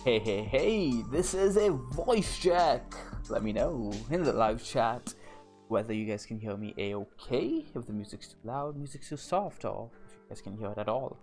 Hey, this is a voice check. Let me know in the live chat whether you guys can hear me a-okay, if the music's too loud, music's too soft, or if you guys can hear it at all.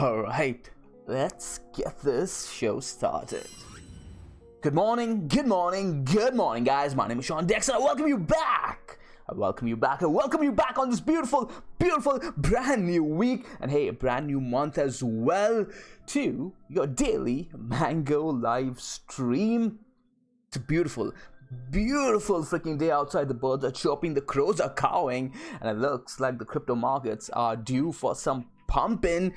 Alright, let's get this show started. Good morning, good morning, good morning, guys. My name is Sean Dex, and I welcome you back. I welcome you back on this beautiful, beautiful, brand new week, and hey, a brand new month as well, to your daily Mango live stream. It's a beautiful, beautiful freaking day outside. The birds are chirping, the crows are cawing, and it looks like the crypto markets are due for some pumping.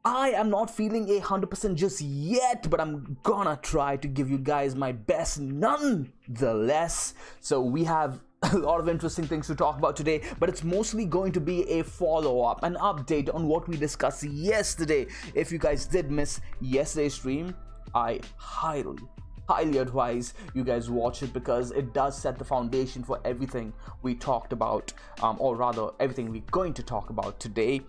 I am not feeling 100% just yet, but I'm gonna try to give you guys my best nonetheless. So we have a lot of interesting things to talk about today, but it's mostly going to be a follow-up, an update on what we discussed yesterday. If you guys did miss yesterday's stream, I highly advise you guys watch it, because it does set the foundation for everything we talked about, or rather everything we're going to talk about today.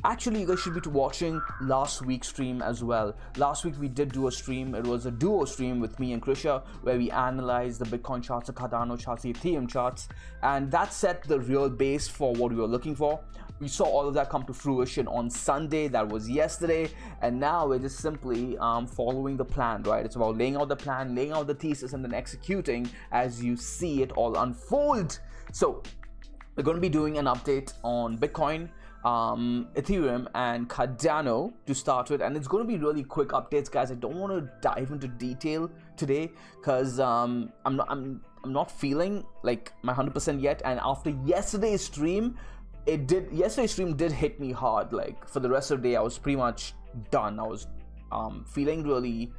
Actually, you guys should be watching last week's stream as well. Last week we did do a stream. It was a duo stream with me and Krisha, where we analyzed the Bitcoin charts, the Cardano charts, the Ethereum charts, and that set the real base for what we were looking for. We saw all of that come to fruition on Sunday. That was yesterday, and now we're just simply following the plan, right? It's about laying out the plan, laying out the thesis, and then executing as you see it all unfold. So we're going to be doing an update on Bitcoin, Ethereum, and Cardano to start with, and it's going to be really quick updates, guys. I don't want to dive into detail today because I'm not feeling like my 100% yet, and after yesterday's stream, yesterday's stream did hit me hard. Like, for the rest of the day I was pretty much done. I was feeling really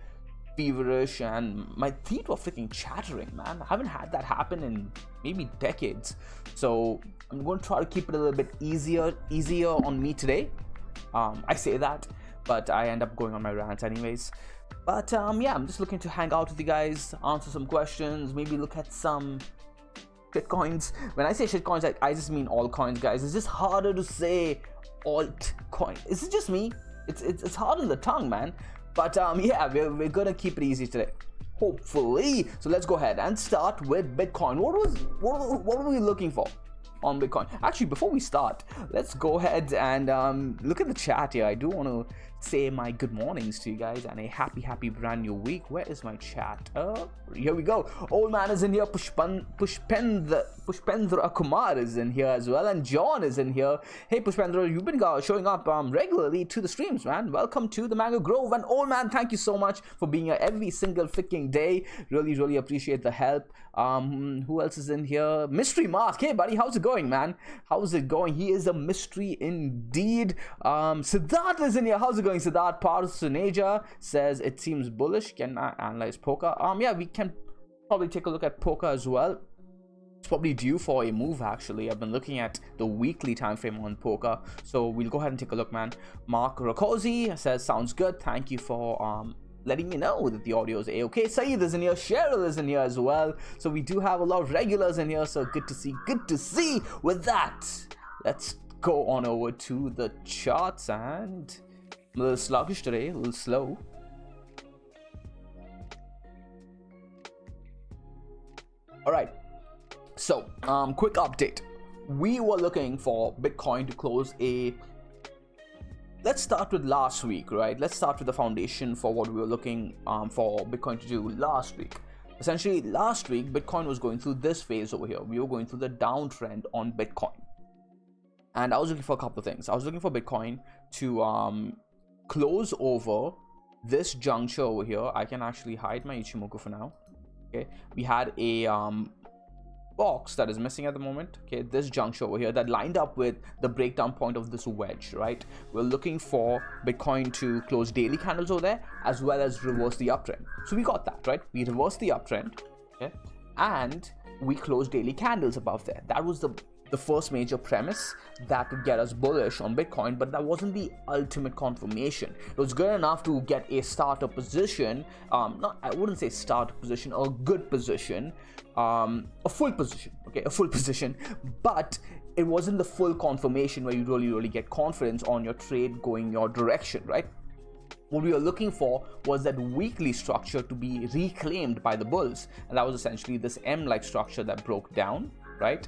feverish, and my teeth were freaking chattering, man. I haven't had that happen in maybe decades. So I'm going to try to keep it a little bit easier on me today. I say that, but I end up going on my rants anyways. But yeah, I'm just looking to hang out with you guys, answer some questions, maybe look at some shitcoins. When I say shitcoins, I just mean all coins, guys. It's just harder to say altcoin. Is it just me? It's hard on the tongue, man. But yeah, we're gonna keep it easy today, hopefully. So let's go ahead and start with Bitcoin. What were we looking for on Bitcoin? Actually, before we start, let's go ahead and look at the chat here. I do want to say my good mornings to you guys and a happy brand new week. Where is my chat? Here we go. Old man is in here. Pushpendra Kumar is in here as well, and John is in here. Hey Pushpendra, you've been showing up regularly to the streams, man. Welcome to the Mango Grove. And old man, thank you so much for being here every single freaking day. Really appreciate the help. Who else is in here? Mystery Mask. Hey buddy, how's it going, man? How's it going? He is a mystery indeed. Siddharth is in here. How's it going, Siddharth? Parsuneja says it seems bullish. Can I analyze poker? Yeah, we can probably take a look at poker as well. It's probably due for a move, actually. I've been looking at the weekly time frame on poker, so we'll go ahead and take a look, man. Mark Rakosi says sounds good. Thank you for letting me know that the audio is a-okay. Saeed is in here. Cheryl is in here as well. So we do have a lot of regulars in here, so good to see. With that, let's go on over to the charts, and I'm a little sluggish today, a little slow. All right. So, quick update. We were looking for Bitcoin to close let's start with last week, right? Let's start with the foundation for what we were looking for Bitcoin to do last week. Essentially, last week, Bitcoin was going through this phase over here. We were going through the downtrend on Bitcoin. And I was looking for a couple of things. I was looking for Bitcoin to close over this juncture over here. I can actually hide my Ichimoku for now. Okay, we had a box that is missing at the moment. Okay, this juncture over here that lined up with the breakdown point of this wedge, right? We're looking for Bitcoin to close daily candles over there, as well as reverse the uptrend. So we got that, right? We reversed the uptrend, okay, and we closed daily candles above there. That was the first major premise that would get us bullish on Bitcoin, but that wasn't the ultimate confirmation. It was good enough to get a starter position, I wouldn't say starter position, a good position, a full position, okay, a full position, but it wasn't the full confirmation where you really get confidence on your trade going your direction, right? What we were looking for was that weekly structure to be reclaimed by the bulls, and that was essentially this M-like structure that broke down, right?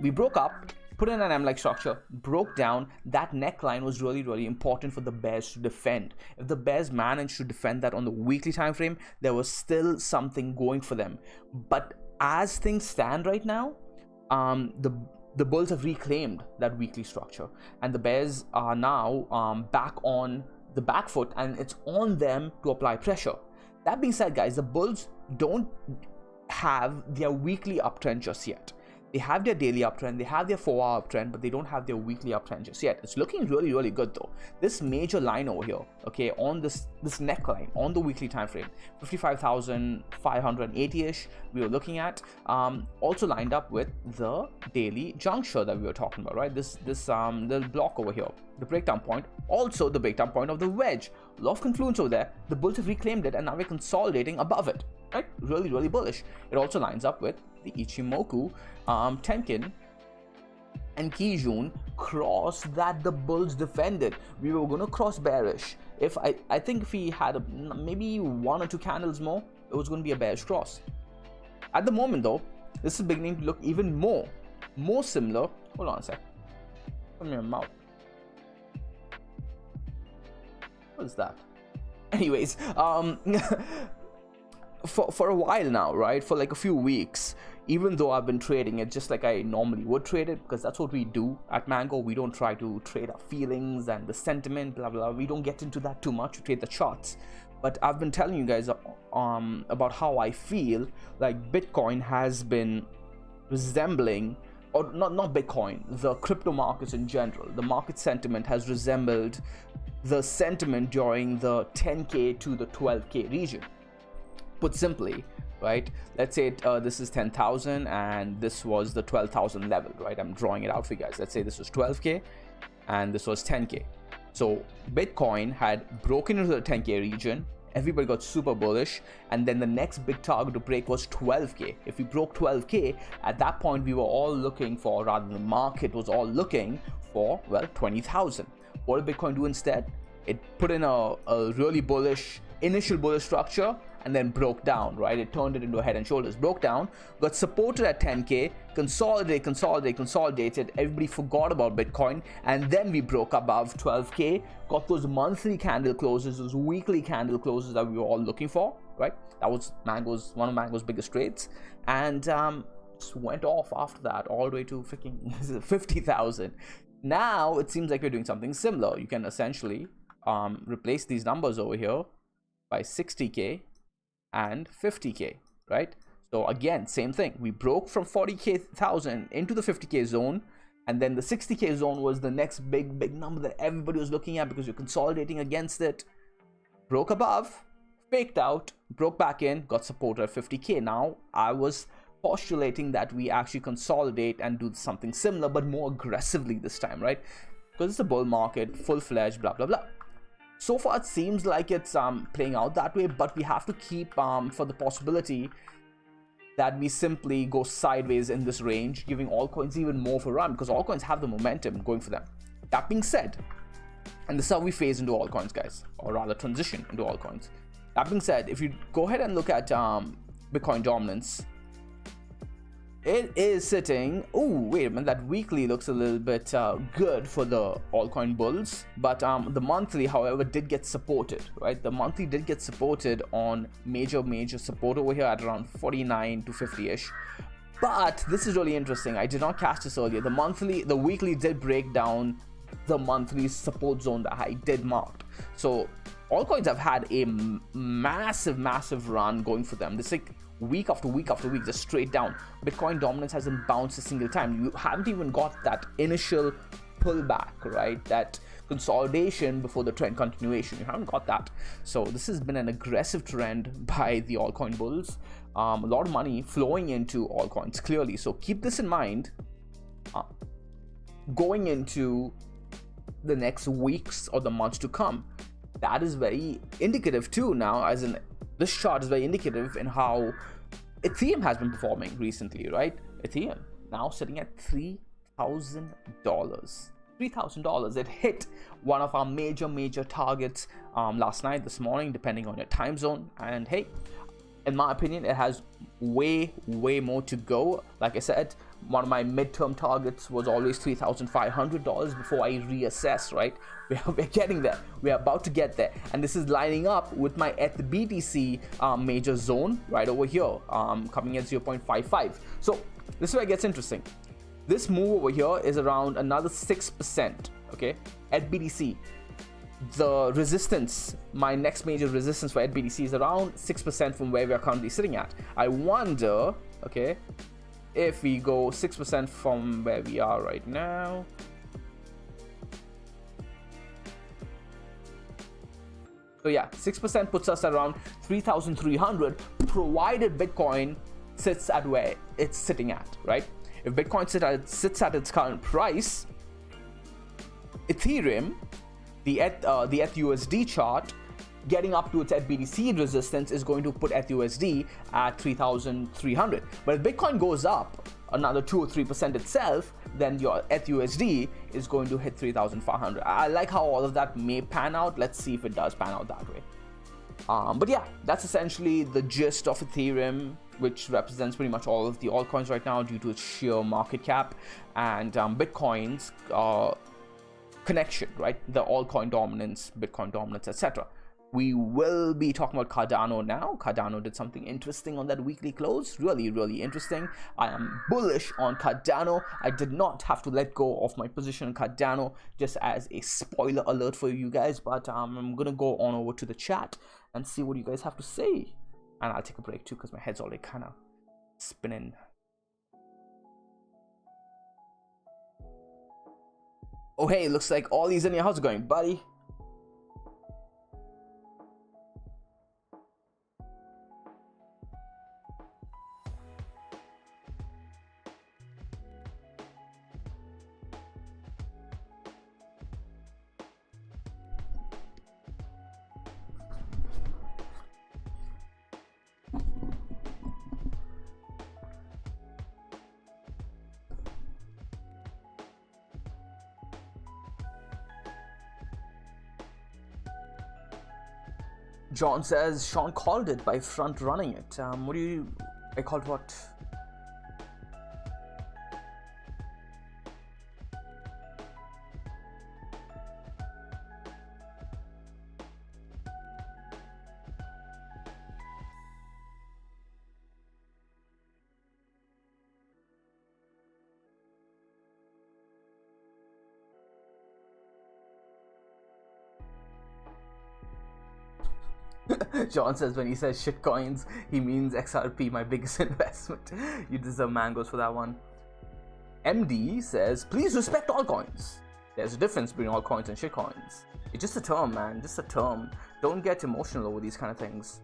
We broke up, put in an M-like structure, broke down. That neckline was really important for the bears to defend. If the bears managed to defend that on the weekly time frame, there was still something going for them. But as things stand right now, the bulls have reclaimed that weekly structure, and the bears are now back on the back foot, and it's on them to apply pressure. That being said, guys, the bulls don't have their weekly uptrend just yet. They have their daily uptrend, they have their 4-hour uptrend, but they don't have their weekly uptrend just yet. It's looking really good though. This major line over here, okay, on this neckline on the weekly time frame, 55,580-ish we were looking at, also lined up with the daily juncture that we were talking about, right? This little block over here, the breakdown point, also the breakdown point of the wedge. Law of confluence over there. The bulls have reclaimed it, and now we're consolidating above it, right? Really bullish. It also lines up with the Ichimoku Tenkin and Kijun cross that the bulls defended. We were going to cross bearish. If I think if we had maybe 1 or 2 candles more, it was going to be a bearish cross. At the moment though, this is beginning to look even more similar. Hold on a sec. Put me in my mouth. What is that? Anyways, for a while now, right, for like a few weeks, even though I've been trading it just like I normally would trade it, because that's what we do at Mango. We don't try to trade our feelings and the sentiment, blah blah. We don't get into that too much. We trade the charts. But I've been telling you guys about how I feel like Bitcoin has been resembling, or not Bitcoin, the crypto markets in general. The market sentiment has resembled the sentiment during the 10K to the 12K region. Put simply, right, let's say this is 10,000 and this was the 12,000 level, right? I'm drawing it out for you guys. Let's say this was 12K and this was 10K. So Bitcoin had broken into the 10K region, everybody got super bullish, and then the next big target to break was 12K. If we broke 12K, at that point we were all looking for, rather the market was all looking for, well, 20,000. What did Bitcoin do instead? It put in a really bullish, initial bullish structure, and then broke down, right? It turned it into a head and shoulders, broke down, got supported at 10K, consolidated, everybody forgot about Bitcoin, and then we broke above 12K, got those monthly candle closes, those weekly candle closes that we were all looking for, right? That was one of Mango's biggest trades, and just went off after that all the way to freaking 50,000. Now it seems like we're doing something similar. You can essentially replace these numbers over here by 60K and 50K, right? So again, same thing. We broke from 40,000 into the 50K zone, and then the 60K zone was the next big number that everybody was looking at because you're consolidating against it. Broke above, faked out, broke back in, got supported at 50K. Now I was postulating that we actually consolidate and do something similar but more aggressively this time, right? Because it's a bull market, full-fledged, blah blah blah. So far it seems like it's playing out that way, but we have to keep for the possibility that we simply go sideways in this range, giving altcoins even more of a run, because altcoins have the momentum going for them. That being said, and this is how we phase into altcoins, guys, or rather transition into altcoins. That being said, if you go ahead and look at Bitcoin dominance, it is sitting, oh wait a minute, that weekly looks a little bit good for the altcoin bulls, but the monthly, however, did get supported, right? The monthly did get supported on major support over here at around 49 to 50-ish. But this is really interesting. I did not catch this earlier. The weekly did break down the monthly support zone that I did mark. So altcoins have had a massive run going for them. This like week after week after week, just straight down. Bitcoin dominance hasn't bounced a single time. You haven't even got that initial pullback, right? That consolidation before the trend continuation. You haven't got that. So this has been an aggressive trend by the altcoin bulls. A lot of money flowing into altcoins, clearly. So keep this in mind going into the next weeks or the months to come. That is very indicative too now, as in this chart is very indicative in how Ethereum has been performing recently, right? Ethereum now sitting at $3,000. $3,000. It hit one of our major targets last night, this morning, depending on your time zone. And hey, in my opinion, it has way more to go. Like I said, one of my midterm targets was always $3,500 before I reassess, right? We're getting there. We're about to get there. And this is lining up with my BTC major zone right over here, coming at 0.55. So this is where it gets interesting. This move over here is around another 6%, okay? At BTC, the resistance, my next major resistance for BTC is around 6% from where we are currently sitting at. I wonder, okay, if we go 6% from where we are right now. So yeah, 6% puts us at around 3,300, provided Bitcoin sits at where it's sitting at, right? If Bitcoin sits at its current price, Ethereum, the ETHUSD chart, getting up to its BTC resistance is going to put ETHUSD at 3,300. But if Bitcoin goes up another 2 or 3% itself, then your ETHUSD is going to hit 3,500. I like how all of that may pan out. Let's see if it does pan out that way. But yeah, that's essentially the gist of Ethereum, which represents pretty much all of the altcoins right now due to its sheer market cap and Bitcoin's connection, right? The altcoin dominance, Bitcoin dominance, etc. We will be talking about Cardano now. Cardano did something interesting on that weekly close. Really, really interesting. I am bullish on Cardano. I did not have to let go of my position on Cardano, just as a spoiler alert for you guys. But I'm going to go on over to the chat and see what you guys have to say. And I'll take a break too, because my head's already kind of spinning. Oh, hey, looks like Ollie's in here. How's it going, buddy? John says Sean called it by front running it. What do you... I called what? John says when he says shitcoins, he means XRP, my biggest investment. You deserve mangoes for that one. MD says, please respect all coins. There's a difference between all coins and shitcoins. It's just a term, man. Just a term. Don't get emotional over these kind of things.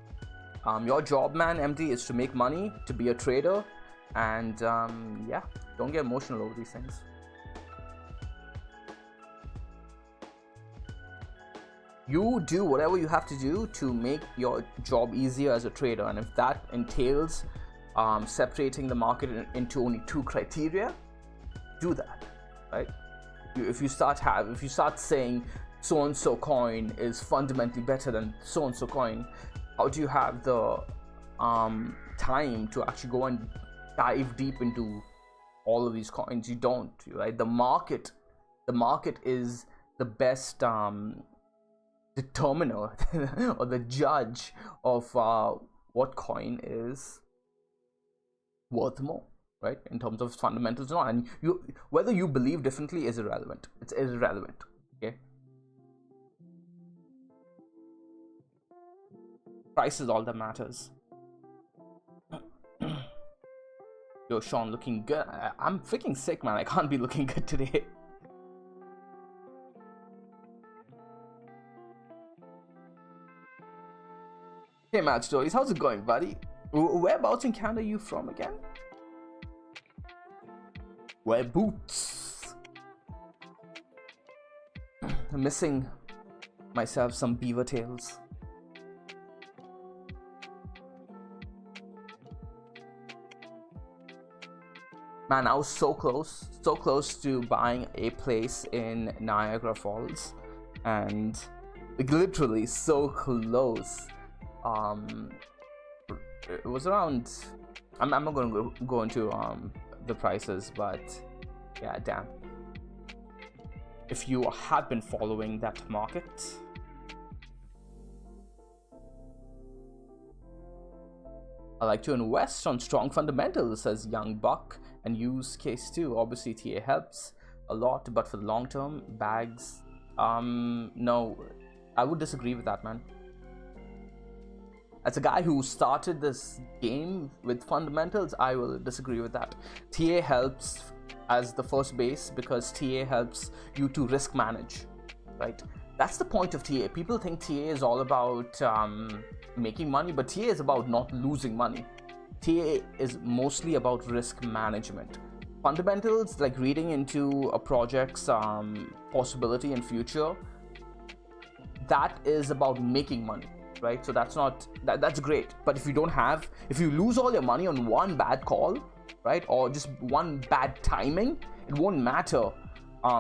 Your job, man, MD, is to make money, to be a trader, and yeah, don't get emotional over these things. You do whatever you have to do to make your job easier as a trader, and if that entails separating the market into only 2 criteria, do that, right? If you start saying so and so coin is fundamentally better than so and so coin, how do you have the time to actually go and dive deep into all of these coins? You don't, right? The market is the best determiner or the judge of what coin is worth more, right, in terms of fundamentals or not. And whether you believe differently is irrelevant. It's irrelevant. Okay, price is all that matters. Yo, Sean, looking good. I'm freaking sick, man. I can't be looking good today. Hey, Mad Stories, how's it going, buddy? Whereabouts in Canada are you from again? Where boots? I'm missing myself some beaver tails. Man, I was so close to buying a place in Niagara Falls, and like, literally so close. It was around, I'm not going to go into the prices, but yeah, damn. If you have been following that market, I like to invest on strong fundamentals, says Young Buck, and use case too. Obviously, TA helps a lot, but for the long term, bags, no, I would disagree with that, man. As a guy who started this game with fundamentals, I will disagree with that. TA helps as the first base because TA helps you to risk manage, right? That's the point of TA. People think TA is all about making money, but TA is about not losing money. TA is mostly about risk management. Fundamentals, like reading into a project's possibility in future, that is about making money, right? So that's great. But if you lose all your money on one bad call, right, or just one bad timing, it won't matter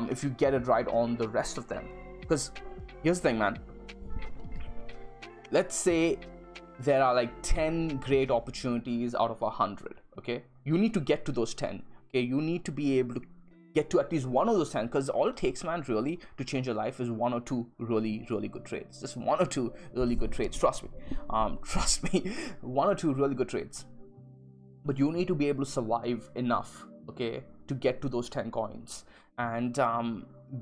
if you get it right on the rest of them. Because here's the thing, man. Let's say there are like 10 great opportunities out of 100, okay? You need to get to those 10, okay? You need to be able to get to at least one of those 10, because all it takes, man, really to change your life is one or two really good trades. Just one or two really good trades. Trust me. Trust me. One or two really good trades. But you need to be able to survive enough, okay, to get to those 10 coins. And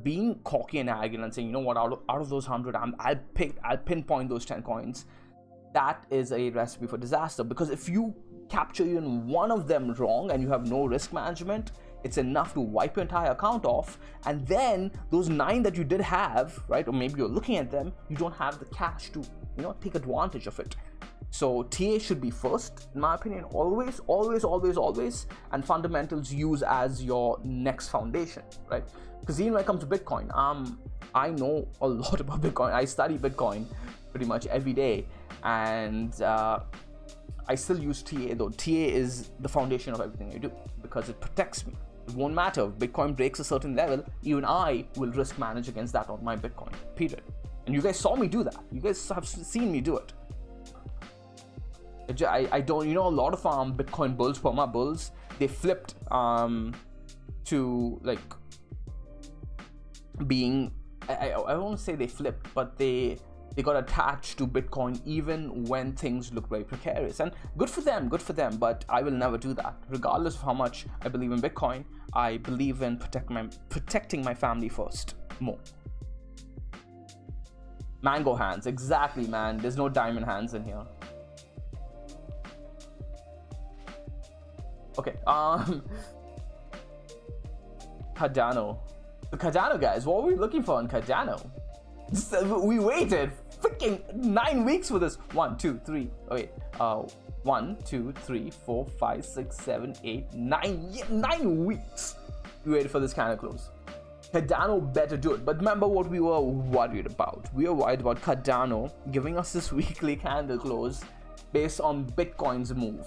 being cocky and arrogant and saying, you know what, out of those 100, I'll pinpoint those 10 coins. That is a recipe for disaster, because if you capture even one of them wrong and you have no risk management, it's enough to wipe your entire account off. And then those 9 that you did have, right, or maybe you're looking at them, you don't have the cash to, you know, take advantage of it. So TA should be first, in my opinion, always, and fundamentals use as your next foundation, right? Because even when it comes to Bitcoin, I know a lot about Bitcoin. I study Bitcoin pretty much every day, and I still use TA though. TA is the foundation of everything I do because it protects me. It won't matter if Bitcoin breaks a certain level, even I will risk manage against that on my Bitcoin, period. And you guys saw me do that. You guys have seen me do it. I don't, you know, a lot of Bitcoin bulls, perma bulls, they flipped to like being, I won't say they flipped, but they got attached to Bitcoin even when things look very precarious. And good for them, but I will never do that. Regardless of how much I believe in Bitcoin, I believe in protecting my family first, more. Mango hands, exactly, man. There's no diamond hands in here. Okay, Cardano. The Cardano, guys, what were we looking for on Cardano? We waited freaking 9 weeks for this. 1, 2, 3, okay, 1, 2, 3, 4, 5, 6, 7, 8, 9, 9 weeks we waited for this candle close. Cardano better do it. But remember what we were worried about. We were worried about Cardano giving us this weekly candle close based on Bitcoin's move.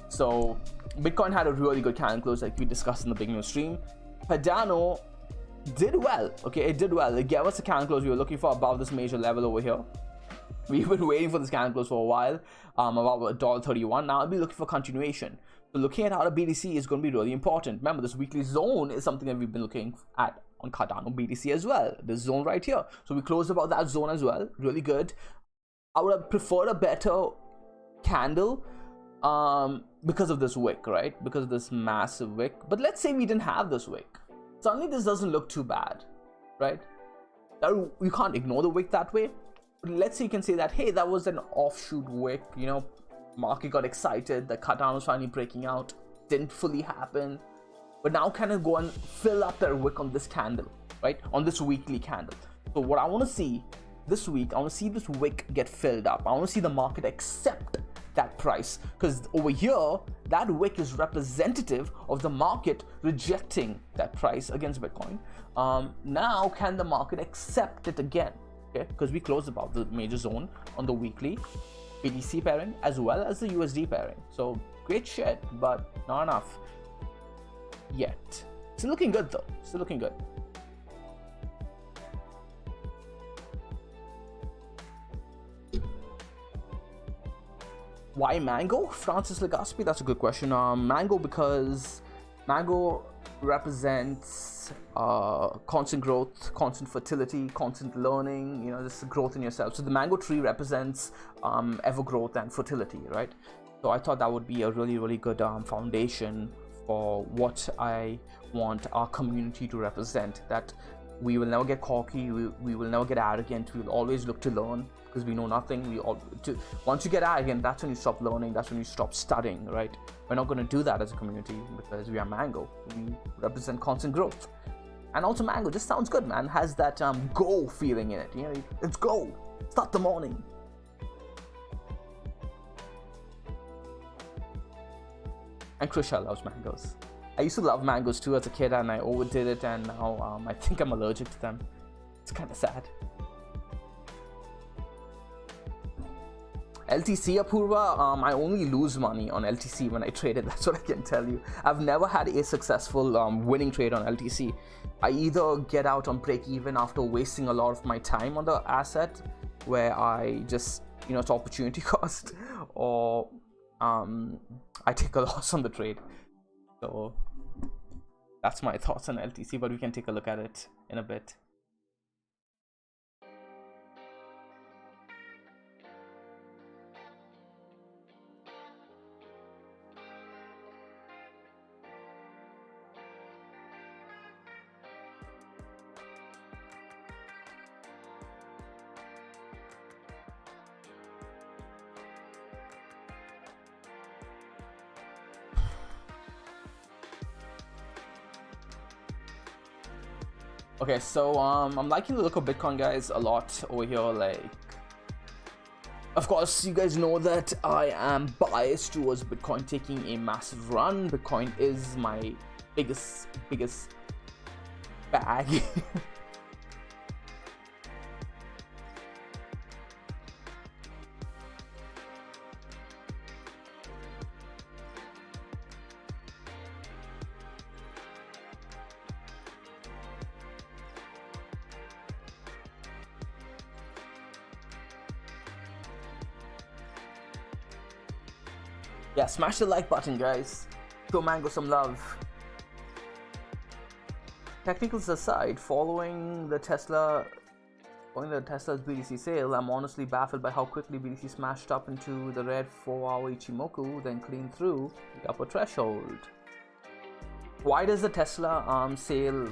So Bitcoin had a really good candle close, like we discussed in the beginning of the stream. Cardano did well, okay, it did well. It gave us a candle close we were looking for above this major level over here. We've been waiting for this candle close for a while, about $1.31. Now I'll be looking for continuation. So looking at how the BTC is going to be really important. Remember, this weekly zone is something that we've been looking at on Cardano BTC as well. This zone right here. So we closed about that zone as well. Really good. I would have preferred a better candle because of this wick, right? Because of this massive wick. But let's say we didn't have this wick. Suddenly this doesn't look too bad, right? You can't ignore the wick that way. But let's say you can say that, hey, that was an offshoot wick, you know, market got excited, the Cardano was finally breaking out, didn't fully happen. But now kind of go and fill up that wick on this candle, right? On this weekly candle. So what I want to see this week, I want to see this wick get filled up. I want to see the market accept that price, because over here that wick is representative of the market rejecting that price against Bitcoin. Now can the market accept it again? Okay, because we closed above the major zone on the weekly BTC pairing as well as the USD pairing. So great shit, but not enough yet. Still looking good though, still looking good. Why mango? Francis Legaspi, that's a good question. Mango because Mango represents constant growth, constant fertility, constant learning, you know, this growth in yourself. So the mango tree represents ever growth and fertility, right? So I thought that would be a really good foundation for what I want our community to represent, that we will never get cocky, we will never get arrogant, we will always look to learn, because we know nothing. Once you get arrogant, that's when you stop learning, that's when you stop studying, right? We're not going to do that as a community, because we are Mango. We represent constant growth. And also Mango just sounds good, man. Has that go feeling in it, you know. Let's go, start the morning. And Krisha loves mangoes. I used to love mangoes too as a kid, and I overdid it, and now I think I'm allergic to them. It's kind of sad. LTC, Apurva, I only lose money on LTC when I trade it. That's what I can tell you. I've never had a successful winning trade on LTC. I either get out on break even after wasting a lot of my time on the asset, where I just, you know, it's opportunity cost, or I take a loss on the trade. So that's my thoughts on LTC, but we can take a look at it in a bit. Okay, so I'm liking the look of Bitcoin, guys, a lot over here. Like, of course, you guys know that I am biased towards Bitcoin taking a massive run. Bitcoin is my biggest bag. Yeah, smash the like button, guys. Show Mango some love. Technicals aside, following the Tesla's BTC sale, I'm honestly baffled by how quickly BTC smashed up into the red 4-hour Ichimoku, then cleaned through the upper threshold. Why does the Tesla sale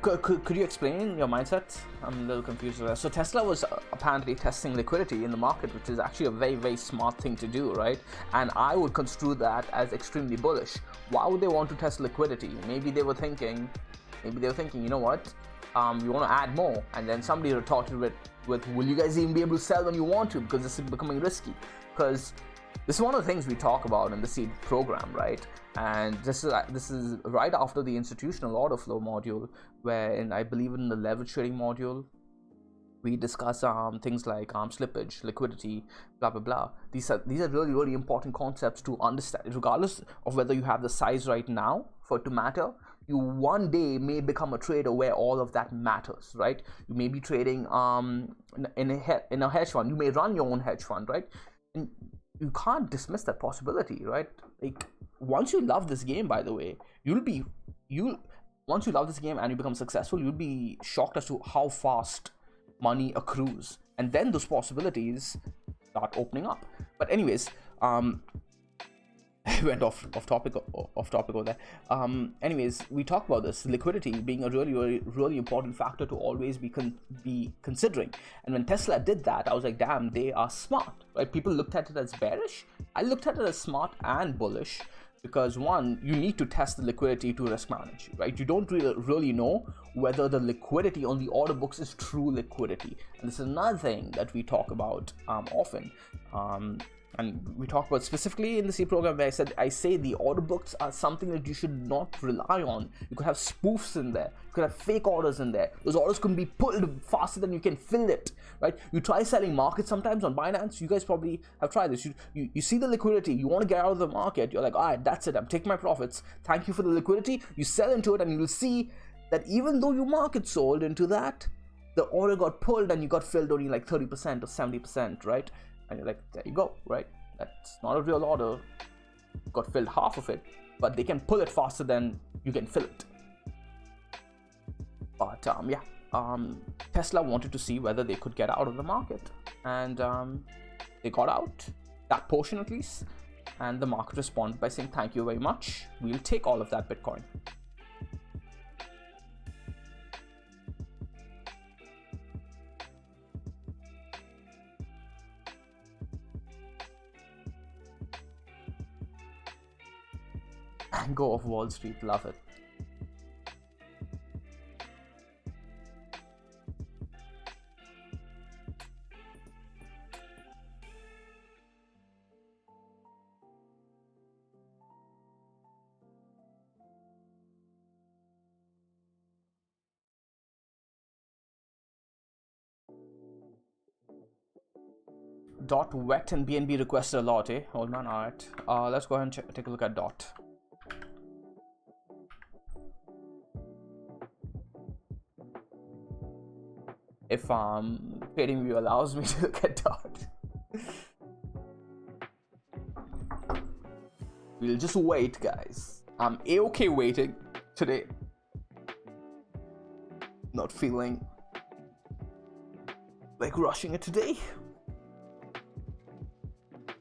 Could you explain your mindset? I'm a little confused. So Tesla was apparently testing liquidity in the market, which is actually a very smart thing to do, right? And I would construe that as extremely bullish. Why would they want to test liquidity? Maybe they were thinking, you know what? We want to add more, and then somebody retorted with, will you guys even be able to sell when you want to? Because this is becoming risky. Because this is one of the things we talk about in the seed program, right? And this is right after the institutional order flow module, where I believe in the leverage trading module, we discuss things like slippage, liquidity, blah blah blah. These are really important concepts to understand. Regardless of whether you have the size right now for it to matter, you one day may become a trader where all of that matters, right? You may be trading in a hedge fund. You may run your own hedge fund, right? And you can't dismiss that possibility, right? Like, once you love this game, by the way, once you love this game and you become successful, you'll be shocked as to how fast money accrues, and then those possibilities start opening up. But anyways, I went off topic over there. Anyways, we talked about this liquidity being a really important factor to always be considering. And when Tesla did that, I was like, damn, they are smart, right? People looked at it as bearish. I looked at it as smart and bullish, because one, you need to test the liquidity to risk manage, right? You don't really know whether the liquidity on the order books is true liquidity. And this is another thing that we talk about often. And we talk about specifically in the C program, where I say the order books are something that you should not rely on. You could have spoofs in there. You could have fake orders in there. Those orders can be pulled faster than you can fill it, right? You try selling markets sometimes on Binance. You guys probably have tried this. You see the liquidity. You want to get out of the market. You're like, all right, that's it. I'm taking my profits. Thank you for the liquidity. You sell into it, and you will see that even though you market sold into that, the order got pulled and you got filled only like 30% or 70%, right? And you're like, there you go, right? That's not a real order. Got filled half of it, but they can pull it faster than you can fill it. But yeah, Tesla wanted to see whether they could get out of the market, and they got out, that portion at least, and the market responded by saying thank you very much, we'll take all of that Bitcoin. Go of Wall Street, love it. Dot wet and BNB requested a lot, eh? Hold on, alright. Let's go ahead and take a look at Dot. If TradingView allows me to look at Dot. We'll just wait, guys. I'm a-okay waiting today. Not feeling like rushing it today.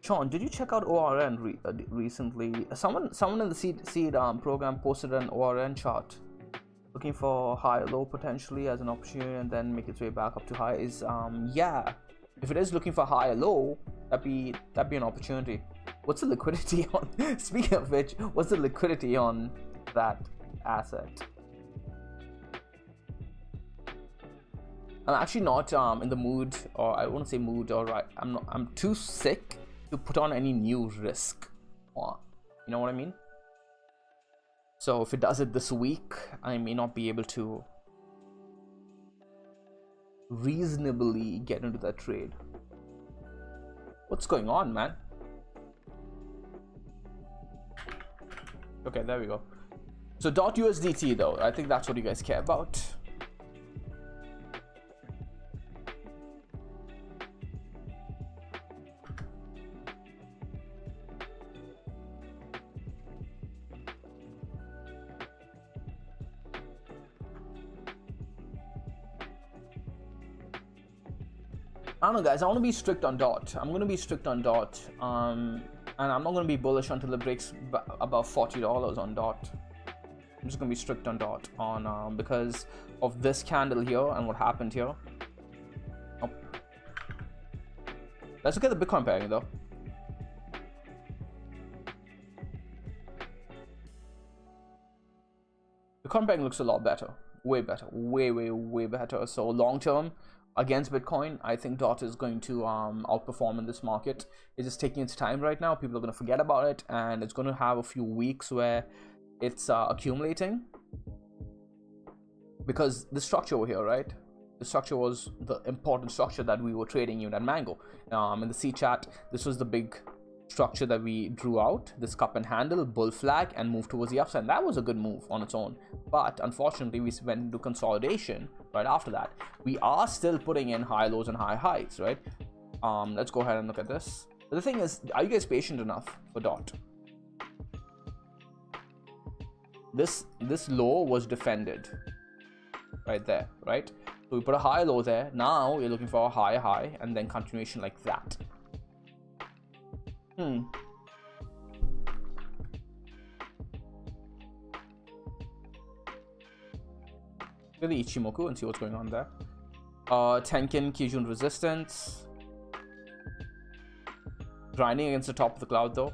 Sean, did you check out ORN recently? Someone in the seed program posted an ORN chart, looking for high or low potentially as an opportunity, and then make its way back up to high. Is yeah, if it is looking for high or low, that'd be an opportunity. What's the liquidity on? Speaking of which, what's the liquidity on that asset? I'm actually not in the mood, or I won't say mood, or right. I'm too sick to put on any new risk. You know what I mean? So if it does it this week, I may not be able to reasonably get into that trade. What's going on, man? Okay, there we go. So .USDT though, I think that's what you guys care about. I don't know, guys. I want to be strict on DOT. I'm going to be strict on DOT. And I'm not going to be bullish until it breaks above $40 on DOT. I'm just going to be strict on DOT because of this candle here and what happened here. Oh. Let's look at the Bitcoin pairing though. Bitcoin pairing looks a lot better. Way better. Way better. So long term, against Bitcoin, I think DOT is going to outperform in this market. It's just taking its time right now. People are going to forget about it, and it's going to have a few weeks where it's accumulating. Because the structure over here, right? The structure was the important structure that we were trading even at Mango. In the C chat, this was the big structure that we drew out, this cup and handle, bull flag, and move towards the upside. And that was a good move on its own, but unfortunately we went into consolidation right after that. We are still putting in high lows and high highs, right? Let's go ahead and look at this. But the thing is, are you guys patient enough for DOT? This low was defended right there, right? So we put a high low there. Now you're looking for a high and then continuation like that. Look at the Ichimoku and see what's going on there. Tenkin Kijun resistance. Grinding against the top of the cloud though.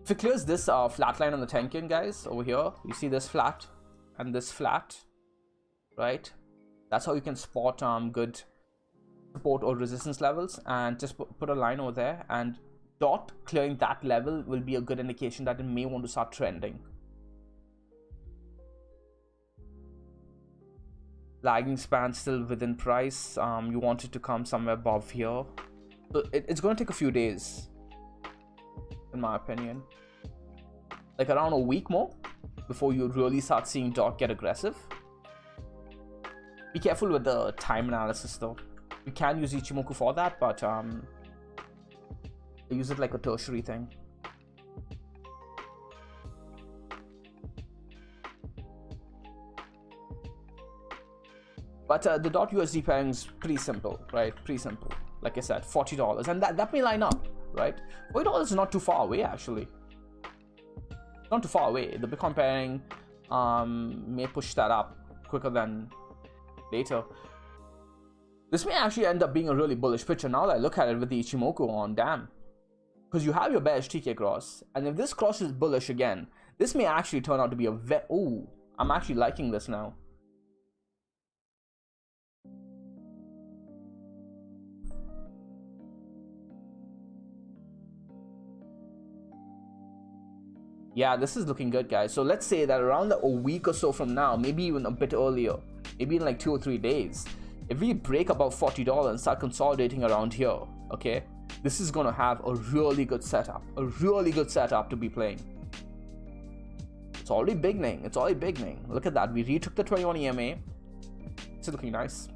If it clears this flat line on the Tenkin, guys, over here, you see this flat and this flat, right? That's how you can spot good support or resistance levels, and just put a line over there, and DOT clearing that level will be a good indication that it may want to start trending. Lagging span still within price. You want it to come somewhere above here, so it's going to take a few days, in my opinion, like around a week more before you really start seeing DOT get aggressive. Be careful with the time analysis though. You can use Ichimoku for that, but I use it like a tertiary thing. But the .USD pairing is pretty simple, right? Pretty simple. Like I said, $40, and that may line up, right? $40 is not too far away, actually. Not too far away. The Bitcoin pairing may push that up quicker than later. This may actually end up being a really bullish picture now that I look at it with the Ichimoku on, damn. Because you have your bearish TK cross, and if this cross is bullish again, this may actually turn out to be a ooh, I'm actually liking this now. Yeah, this is looking good, guys. So let's say that around a week or so from now, maybe even a bit earlier, maybe in like 2 or 3 days, if we break above $40 and start consolidating around here, okay, this is going to have a really good setup, to be playing. It's already beginning. It's already beginning. Look at that. We retook the 21 EMA. It's looking nice.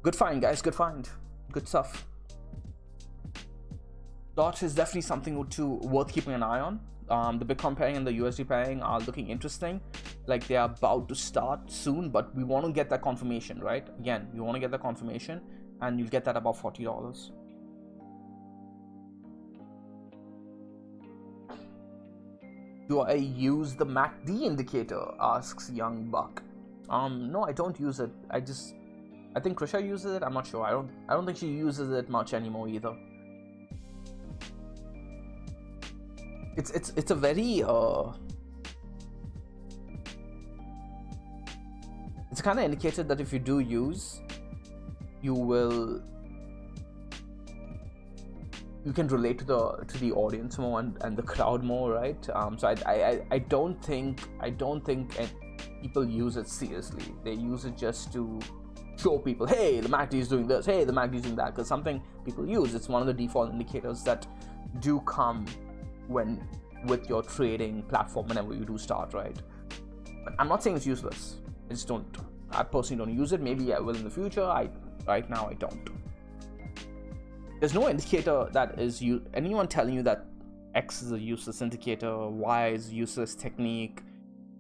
Good find, guys. Good find. Good stuff. DOT is definitely something worth keeping an eye on. The Bitcoin pairing and the USD pairing are looking interesting. Like they are about to start soon, but we want to get that confirmation, right? Again, you want to get the confirmation, and you'll get that above $40. Do I use the MACD indicator? Asks Young Buck. No, I don't use it. I think Krisha uses it. I'm not sure. I don't think she uses it much anymore either. It's a very it's kind of indicated that if you do use, you can relate to the audience more and the crowd more, right? So I don't think people use it seriously. They use it just to show people, hey, the MACD is doing this, hey, the MACD is doing that, because something people use. It's one of the default indicators that do come with your trading platform whenever you do start, right? But I'm not saying it's useless. I personally don't use it. Maybe I will in the future. Right now I don't. There's no indicator that is anyone telling you that X is a useless indicator, Y is a useless technique.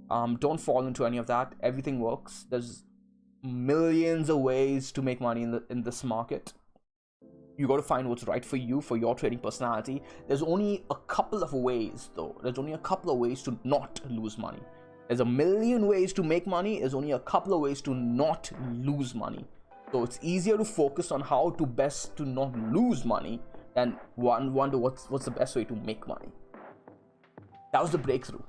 Don't fall into any of that. Everything works. There's millions of ways to make money in this market. You got to find what's right for you, for your trading personality. There's only a couple of ways, though. There's only a couple of ways to not lose money. There's a million ways to make money. There's only a couple of ways to not lose money. So it's easier to focus on how to best to not lose money than wonder what's the best way to make money. That was the breakthrough.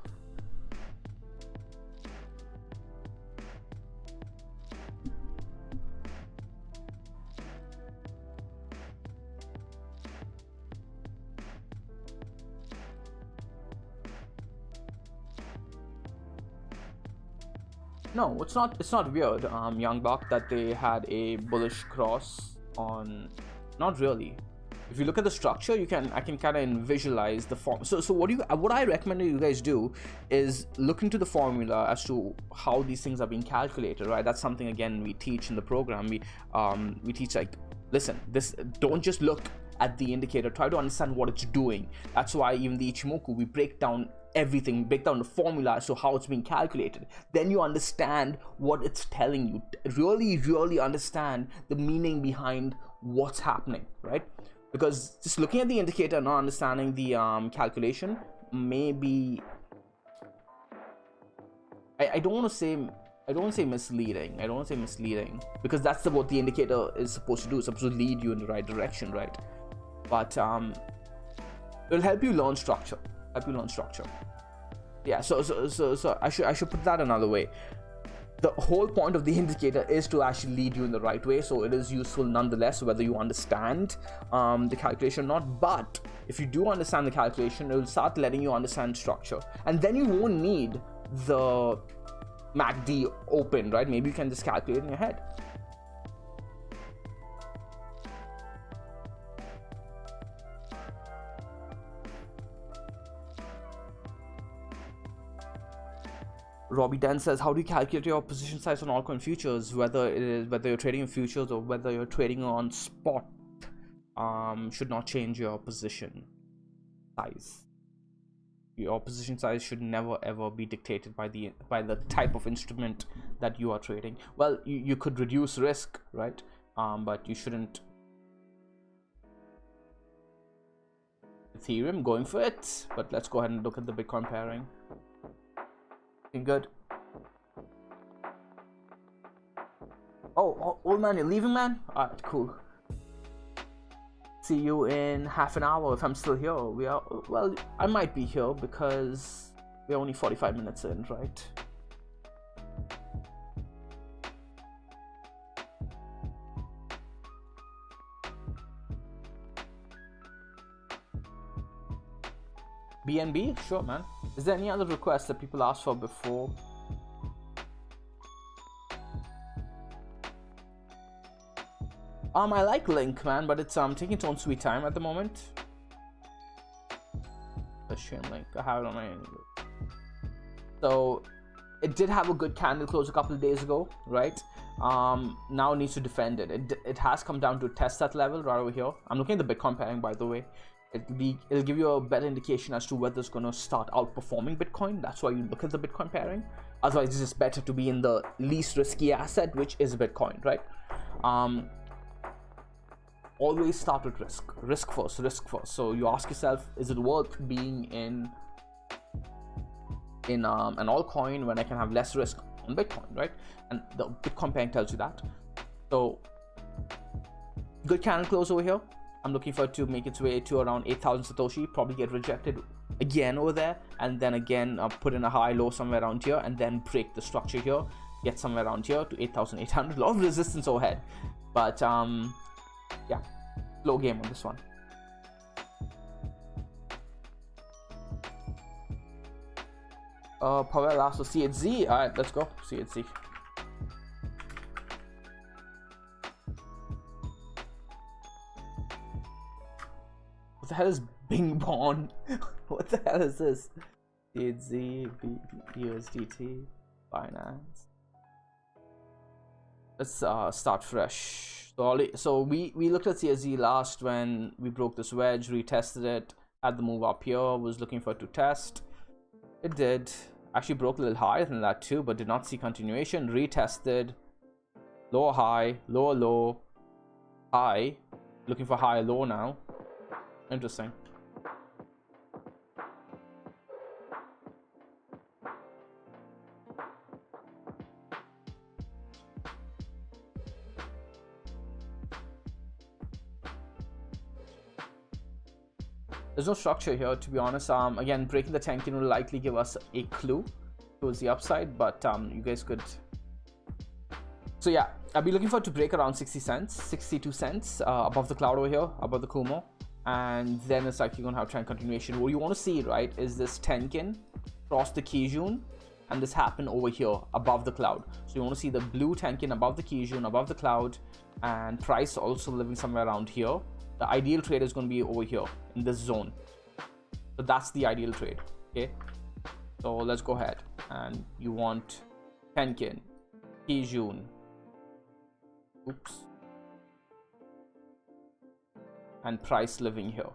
No, it's not weird, Young Buck, that they had a bullish cross on. Not really. If you look at the structure, I can kind of visualize the form. So what I recommend you guys do is look into the formula as to how these things are being calculated, right? That's something, again, we teach in the program. We teach, like, listen, don't just look at the indicator, try to understand what it's doing. That's why even the Ichimoku, we break down everything, break down the formula as to how it's being calculated. Then you understand what it's telling you. Really understand the meaning behind what's happening, right? Because just looking at the indicator and not understanding the calculation may be, I don't want to say misleading. I don't want to say misleading, because that's what the indicator is supposed to do. It's supposed to lead you in the right direction, right? But it'll help you learn structure. Yeah, so I should put that another way. The whole point of the indicator is to actually lead you in the right way, so it is useful nonetheless, whether you understand the calculation or not. But if you do understand the calculation, it will start letting you understand structure, and then you won't need the MACD open, right? Maybe you can just calculate in your head. Robbie Den says, how do you calculate your position size on altcoin futures, whether you're trading in futures or whether you're trading on spot? Should not change your position size. Your position size should never ever be dictated by the type of instrument that you are trading. Well, you could reduce risk, right? But you shouldn't. Ethereum going for it, but let's go ahead and look at the Bitcoin pairing. Looking good. Oh, old man, you're leaving, man? Alright, cool. See you in half an hour if I'm still here. Well, I might be here because we're only 45 minutes in, right? BNB? Sure, man. Is there any other requests that people asked for before? I like Link, man, but it's taking its own sweet time at the moment. The stream link, I have it on my end. So it did have a good candle close a couple of days ago, right? Now it needs to defend it. It has come down to test that level right over here. I'm looking at the Bitcoin pairing, by the way. It'll give you a better indication as to whether it's going to start outperforming Bitcoin. That's why you look at the Bitcoin pairing. Otherwise, it's just better to be in the least risky asset, which is Bitcoin, right? Always start with risk first. So you ask yourself, is it worth being in an altcoin when I can have less risk on Bitcoin, right? And the Bitcoin pairing tells you that. So good candle close over here. I'm looking for it to make its way to around 8,000 Satoshi, probably get rejected again over there, and then again put in a high low somewhere around here, and then break the structure here, get somewhere around here to 8,800. A lot of resistance overhead, but yeah, slow game on this one. Pavel asked for CHZ. Alright, let's go. CHZ. What the hell is Bing Bong? What the hell is this? CHZ, USDT, Binance. Let's start fresh. So we looked at CSZ last when we broke this wedge, retested it, had the move up here, was looking for it to test. It did. Actually broke a little higher than that too, but did not see continuation. Retested. Lower high, lower low, high. Looking for higher low now. Interesting. There's no structure here, to be honest. Again, breaking the 10K will likely give us a clue towards the upside, but you guys could. So yeah, I'll be looking for it to break around 60 cents, 62 cents above the cloud over here, above the Kumo, and then it's likely going to have trend continuation. What you want to see, right, is this 10K cross the Kijun, and this happen over here above the cloud. So you want to see the blue 10K above the Kijun, above the cloud, and price also living somewhere around here. The ideal trade is going to be over here in this zone. So that's the ideal trade. Okay, so let's go ahead, and you want Tenkin, Kijun, oops, and price living here.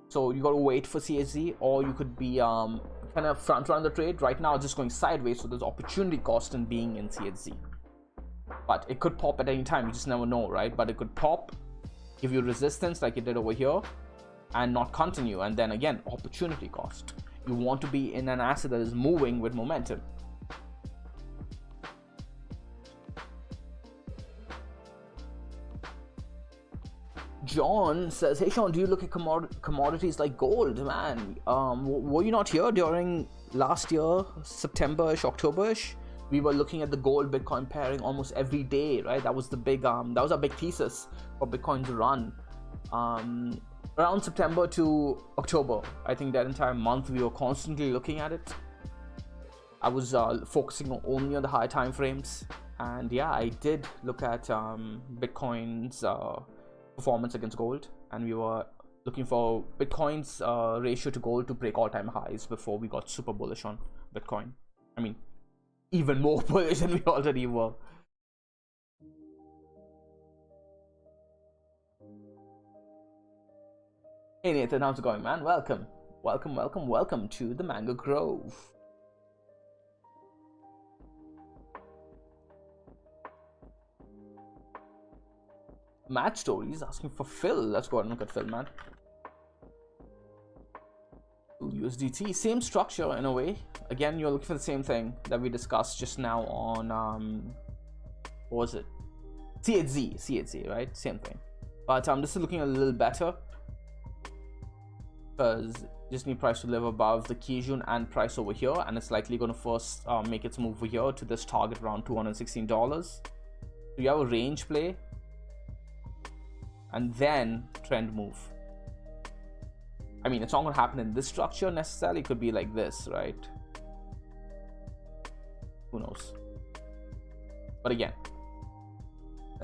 So you got to wait for CHZ, or you could be kind of front run the trade. Right now it's just going sideways, so there's opportunity cost in being in CHZ, but it could pop at any time. You just never know, right? But it could pop, give you resistance like it did over here, and not continue, and then again opportunity cost. You want to be in an asset that is moving with momentum. John says, hey Sean, do you look at commodities like gold? Man, were you not here during last year, September-ish, October-ish? We were looking at the gold Bitcoin pairing almost every day, right? That was the big that was our big thesis for Bitcoin to run. Around September to October, I think that entire month we were constantly looking at it. I was focusing only on the high time frames, and yeah, I did look at Bitcoin's performance against gold, and we were looking for Bitcoin's ratio to gold to break all-time highs before we got super bullish on Bitcoin. I mean, even more bullish than we already were. Hey Nathan, how's it going, man? Welcome. Welcome to the Mango Grove. Match Stories asking for Phil. Let's go ahead and look at Phil, man. USDT, same structure in a way. Again, you're looking for the same thing that we discussed just now on what was it? C8Z, right? Same thing. But this is looking a little better because just need price to live above the Kijun and price over here, and it's likely going to first make its move over here to this target around $216. So you have a range play and then trend move. I mean, it's not going to happen in this structure necessarily. It could be like this, right? Who knows? But again,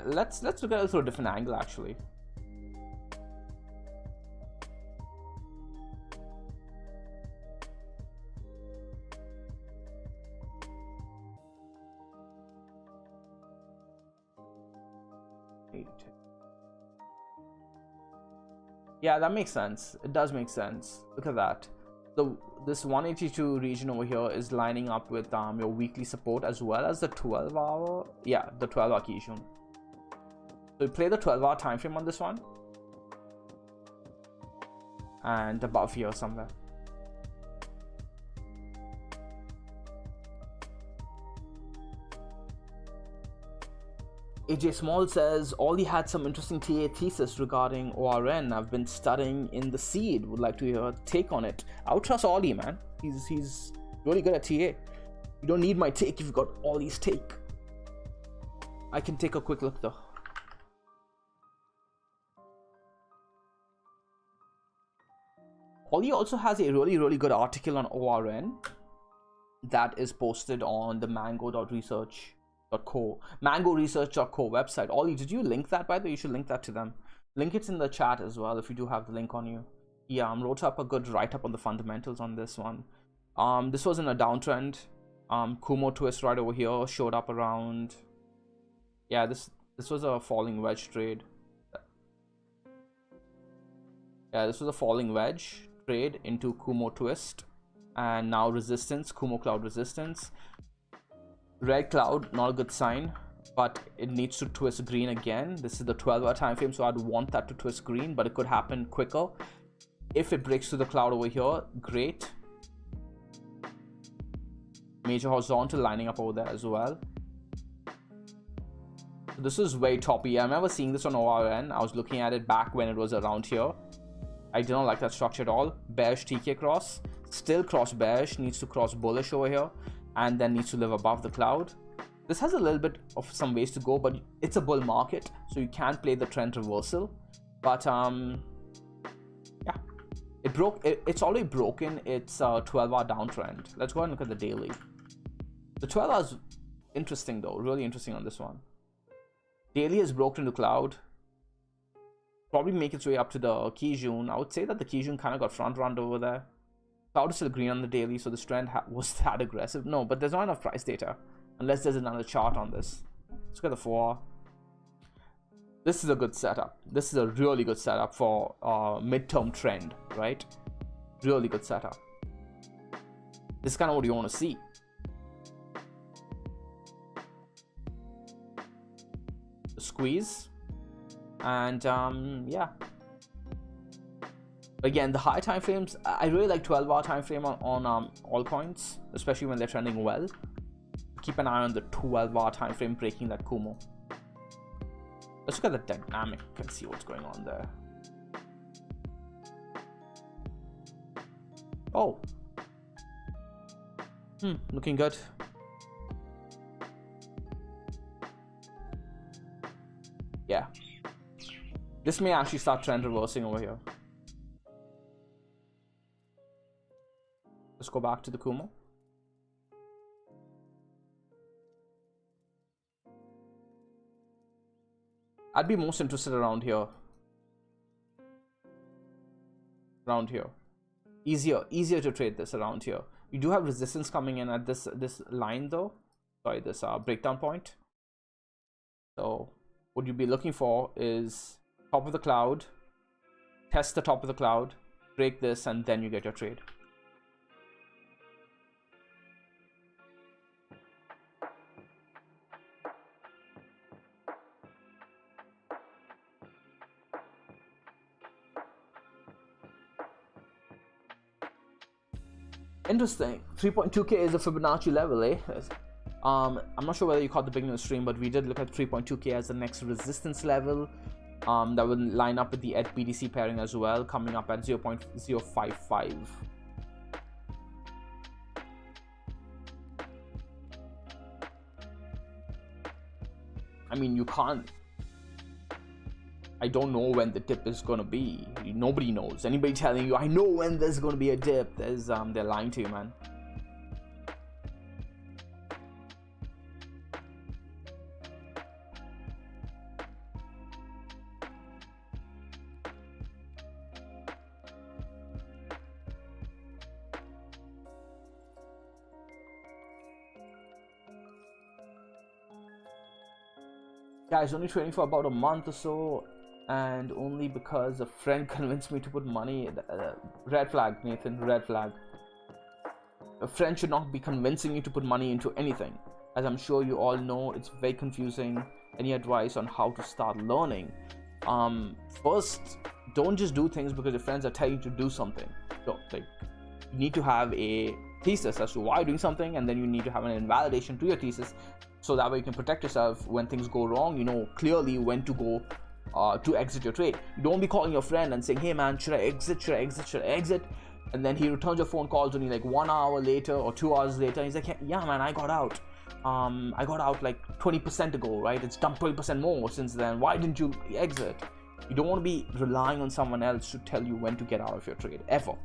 let's look at it through a different angle actually. Yeah, that makes sense. It does make sense. Look at that. This 182 region over here is lining up with your weekly support as well as the 12-hour. Yeah, the 12-hour Kijun. So we play the 12-hour time frame on this one, and above here somewhere. AJ Small says, Ollie had some interesting TA thesis regarding ORN. I've been studying in the seed. Would like to hear a take on it. I would trust Ollie, man. He's really good at TA. You don't need my take if you've got Ollie's take. I can take a quick look though. Ollie also has a really good article on ORN that is posted on the mangoresearch.co website. Ollie, did you link that? By the way, you should link that to them. Link it in the chat as well if you do have the link on you. Yeah, wrote up a good write-up on the fundamentals on this one. This was in a downtrend. Kumo twist right over here showed up around. Yeah, this was a falling wedge trade. Yeah, this was a falling wedge trade into Kumo twist, and now resistance, Kumo Cloud resistance. Red cloud, not a good sign, but it needs to twist green again. This is the 12-hour time frame, so I'd want that to twist green, but it could happen quicker. If it breaks through the cloud over here, great. Major horizontal lining up over there as well. So this is very toppy. I remember seeing this on ORN. I was looking at it back when it was around here. I did not like that structure at all. Bearish TK cross, still cross bearish, needs to cross bullish over here, and then needs to live above the cloud. This has a little bit of some ways to go, but it's a bull market, so you can't play the trend reversal. But yeah, it's already broken its 12-hour downtrend. Let's go ahead and look at the daily. The 12 hours interesting though, really interesting on this one. Daily has broken into cloud, probably make its way up to the Kijun. I would say that the Kijun kind of got front run over there. Cloud is still green on the daily, so this trend was that aggressive. No, but there's not enough price data unless there's another chart on this. Let's look at the 4 hour. This is a good setup. This is a really good setup for midterm trend, right? Really good setup. This is kind of what you want to see. The squeeze, and yeah. Again, the high time frames, I really like 12-hour time frame on altcoins, especially when they're trending well. Keep an eye on the 12-hour time frame breaking that Kumo. Let's look at the dynamic and see what's going on there. Oh, looking good. Yeah, this may actually start trend reversing over here. Let's go back to the Kumo. I'd be most interested around here. Around here. Easier to trade this around here. You do have resistance coming in at this line though. sorry, this breakdown point. So what you'll be looking for is top of the cloud, test the top of the cloud, break this, and then you get your trade. Interesting. 3.2k is a Fibonacci level, eh? I'm not sure whether you caught the beginning of the stream, but we did look at 3.2k as the next resistance level. That will line up with the ETH BTC pairing as well, coming up at 0.055. I mean, you can't. I don't know when the dip is gonna be. Nobody knows. Anybody telling you, I know when there's gonna be a dip, there's they're lying to you, man. Guys, only trading for about a month or so, and only because a friend convinced me to put money. Red flag, Nathan, red flag. A friend should not be convincing you to put money into anything. As I'm sure you all know, it's very confusing. Any advice on how to start learning? First, don't just do things because your friends are telling you to do something. You need to have a thesis as to why you're doing something, and then you need to have an invalidation to your thesis, so that way you can protect yourself when things go wrong. You know clearly when to go to exit your trade. You don't be calling your friend and saying, hey man, should I exit, should I exit, should I exit? And then he returns your phone calls only like 1 hour later or 2 hours later, and he's like, yeah man, I got out. I got out like 20% ago, right? It's dumped 20% more since then. Why didn't you exit? You don't want to be relying on someone else to tell you when to get out of your trade, ever.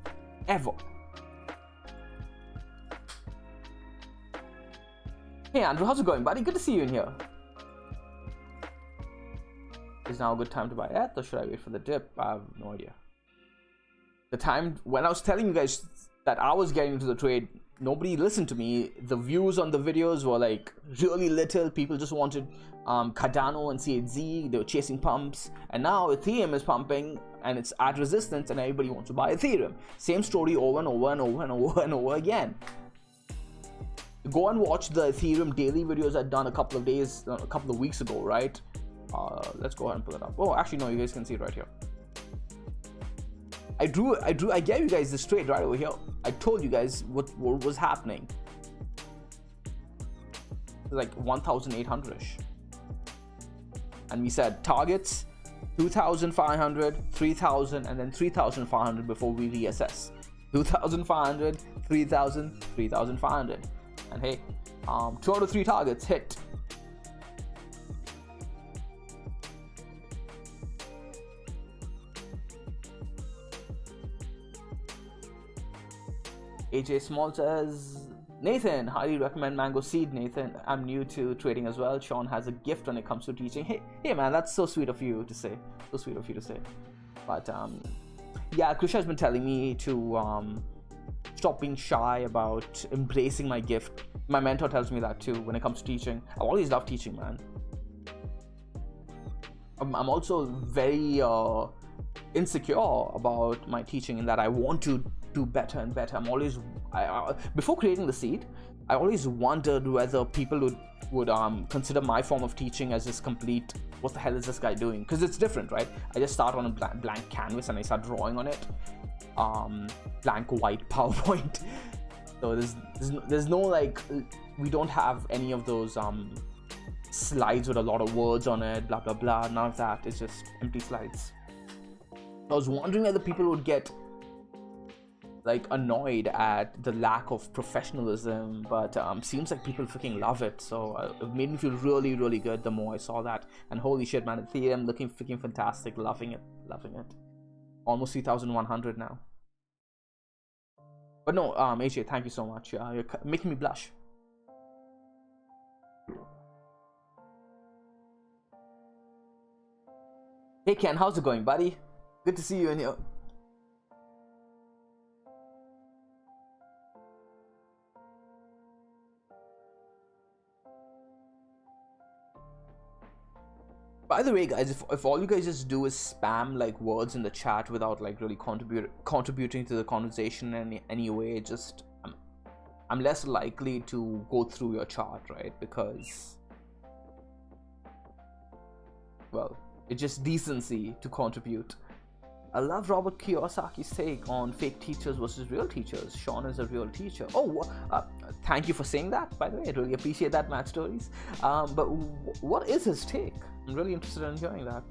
Hey Andrew, how's it going, buddy? Good to see you in here. Is now a good time to buy ETH, or should I wait for the dip? I have no idea. The time when I was telling you guys that I was getting into the trade, nobody listened to me. The views on the videos were like really little. People just wanted Cardano and CHZ. They were chasing pumps, and now Ethereum is pumping and it's at resistance, and everybody wants to buy Ethereum. Same story over and over and over and over and over again. Go and watch the Ethereum daily videos I'd done a couple of weeks ago, right? Let's go ahead and pull it up. Oh, actually no, you guys can see it right here. I gave you guys this trade right over here. I told you guys what was happening. Like 1,800-ish. And we said targets 2,500, 3,000, and then 3,500 before we reassess. 2,500, 3,000, 3,500. And hey, 2 out of 3 targets hit. AJ Small says, Nathan, highly recommend Mango Seed. Nathan, I'm new to trading as well. Sean has a gift when it comes to teaching. Hey man, that's so sweet of you to say. So sweet of you to say. But yeah, Krisha has been telling me to stop being shy about embracing my gift. My mentor tells me that too when it comes to teaching. I always love teaching, man. I'm also very insecure about my teaching in that I want to do better and better. I'm always before creating the seed, I always wondered whether people would consider my form of teaching as just complete, what the hell is this guy doing? Because it's different, right? I just start on a blank canvas and I start drawing on it. Blank white PowerPoint. So there's no like, we don't have any of those slides with a lot of words on it, blah blah blah. None of that. It's just empty slides. I was wondering whether people would get like annoyed at the lack of professionalism, but seems like people freaking love it. So it made me feel really, really good the more I saw that. And holy shit, man, Ethereum looking freaking fantastic. Loving it. Almost 3,100 now. But no, AJ, thank you so much. You're making me blush. Hey Ken, how's it going, buddy? Good to see you in here. By the way, guys, if all you guys just do is spam like words in the chat without like really contributing to the conversation in any way, just I'm less likely to go through your chart, right? Because, well, it's just decency to contribute. I love Robert Kiyosaki's take on fake teachers versus real teachers. Sean is a real teacher. Oh, thank you for saying that, by the way. I really appreciate that, Matt Stories. But what is his take? I'm really interested in hearing that.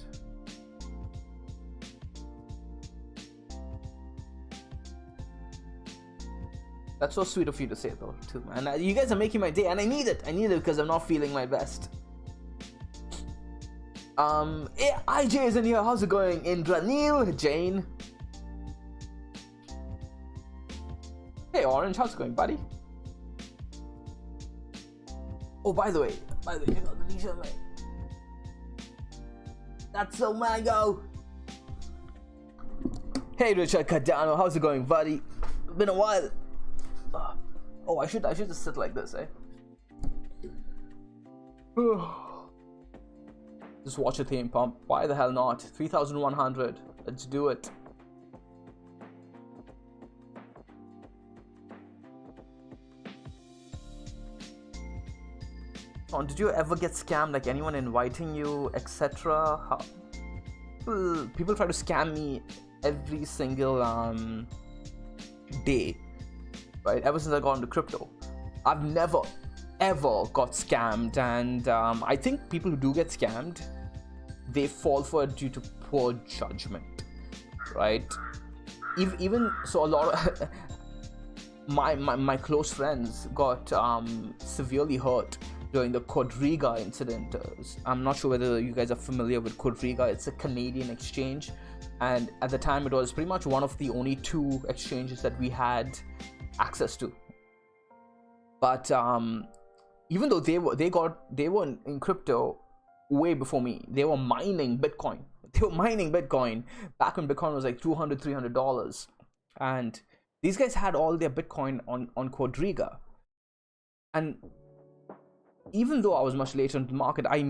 That's so sweet of you to say, though, too, man. You guys are making my day, and I need it. I need it because I'm not feeling my best. IJ is in here. How's it going? Indra, Neil, Jane. Hey, Orange, how's it going, buddy? Oh, by the way, check out the t-shirt, mate. That's so mango. Hey, Richard Cardano, how's it going, buddy? Been a while. Oh, I should just sit like this, eh? Just watch a theme pump. Why the hell not? 3,100. Let's do it. Did you ever get scammed? Like anyone inviting you, etc.? People try to scam me every single day, right? Ever since I got into crypto, I've never ever got scammed, and I think people who do get scammed, they fall for it due to poor judgment, right? Even so, a lot of my close friends got severely hurt during the Quadriga incident. I'm not sure whether you guys are familiar with Quadriga. It's a Canadian exchange, and at the time it was pretty much one of the only 2 exchanges that we had access to. But even though they were in crypto way before me, they were mining Bitcoin. Back when Bitcoin was like $200-$300, and these guys had all their Bitcoin on Quadriga. And even though I was much later in the market, I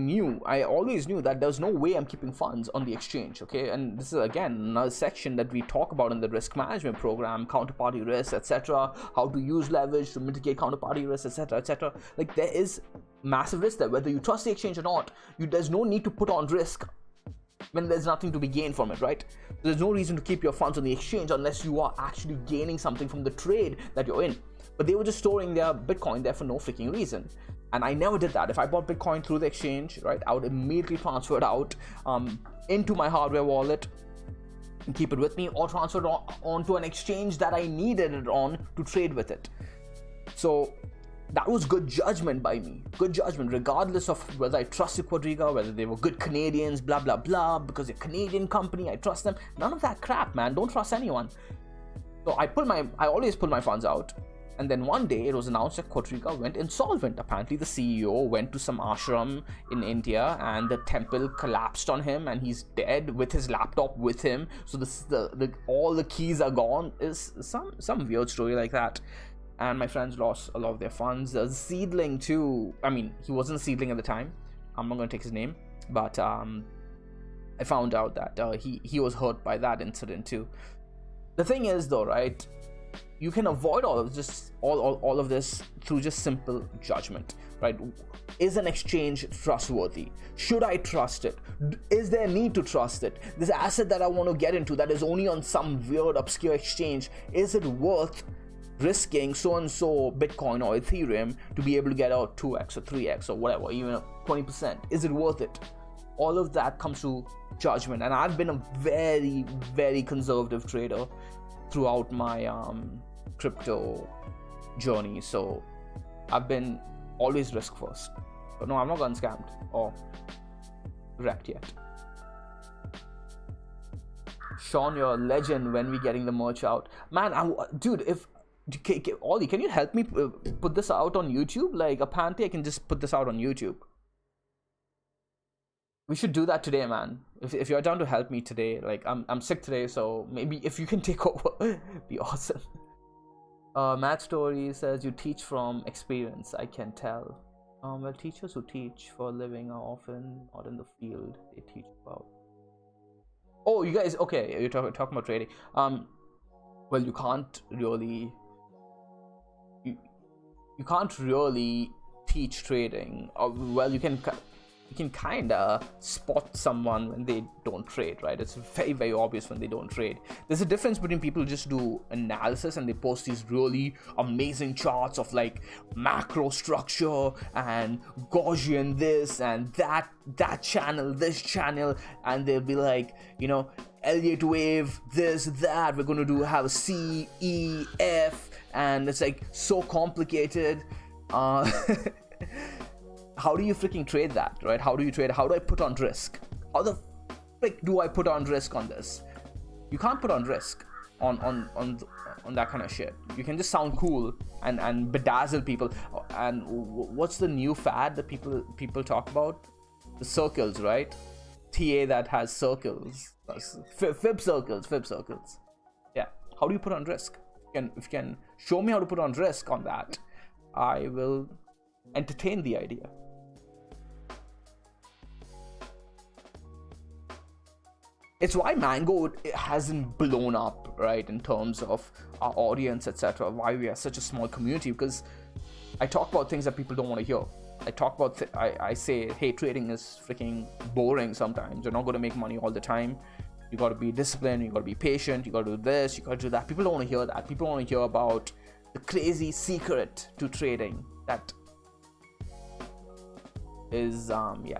always knew that there's no way I'm keeping funds on the exchange, okay? And this is again another section that we talk about in the risk management program: counterparty risk, etc., how to use leverage to mitigate counterparty risk, etc., etc. Like, there is massive risk there. Whether you trust the exchange or not, there's no need to put on risk when there's nothing to be gained from it, right? There's no reason to keep your funds on the exchange unless you are actually gaining something from the trade that you're in. But they were just storing their Bitcoin there for no freaking reason. And I never did that. If I bought Bitcoin through the exchange, right, I would immediately transfer it out into my hardware wallet and keep it with me, or transfer it onto an exchange that I needed it on to trade with it. So that was good judgment by me. Good judgment, regardless of whether I trusted Quadriga, whether they were good Canadians, blah, blah, blah, because they're a Canadian company, I trust them. None of that crap, man. Don't trust anyone. So I always pull my funds out. And then one day it was announced that Quadriga went insolvent. Apparently the CEO went to some ashram in India and the temple collapsed on him and he's dead with his laptop with him. So this is all the keys are gone. Is some weird story like that. And my friends lost a lot of their funds. The seedling too. I mean, he wasn't a seedling at the time. I'm not going to take his name, but I found out that he was hurt by that incident too. The thing is though, right? You can avoid all of this, all of this through just simple judgment, right? Is an exchange trustworthy? Should I trust it? Is there a need to trust it? This asset that I want to get into that is only on some weird obscure exchange, is it worth risking so and so Bitcoin or Ethereum to be able to get out 2x or 3x or whatever, even 20%? Is it worth it? All of that comes to judgment, and I've been a very, very conservative trader throughout my crypto journey, so I've been always risk first. But no, I'm not gotten scammed or wrecked yet. Sean, you're a legend. When we getting the merch out, man? Dude, Ollie, can you help me put this out on YouTube? Like, apparently I can just put this out on YouTube. We should do that today, man. If you're down to help me today, like I'm sick today, so maybe if you can take over, it'd be awesome. Matt Story says you teach from experience. I can tell. Well, teachers who teach for a living are often not in the field they teach about. Oh, you guys, okay, you're talking about trading. Well, you can't really you can't really teach trading. Well, you can kind of spot someone when they don't trade, right? It's very, very obvious when they don't trade. There's a difference between people who just do analysis and they post these really amazing charts of like macro structure and Gaussian this and that channel, this channel, and they'll be like, you know, Elliott wave, this, that, we're going to have a C, E, F, and it's like so complicated. How do you freaking trade that, right? How do you trade? How do I put on risk? How the frick do I put on risk on this? You can't put on risk on that kind of shit. You can just sound cool and bedazzle people. And what's the new fad that people talk about? The circles, right? TA that has circles, fib circles. Yeah. How do you put on risk? If you can show me how to put on risk on that, I will entertain the idea. It's why Mango hasn't blown up, right, in terms of our audience, etc. Why we are such a small community, because I talk about things that people don't want to hear. I talk about I say, hey, trading is freaking boring sometimes. You're not going to make money all the time. You got to be disciplined, you got to be patient, you got to do this, you got to do that. People don't want to hear that. People want to hear about the crazy secret to trading that is yeah,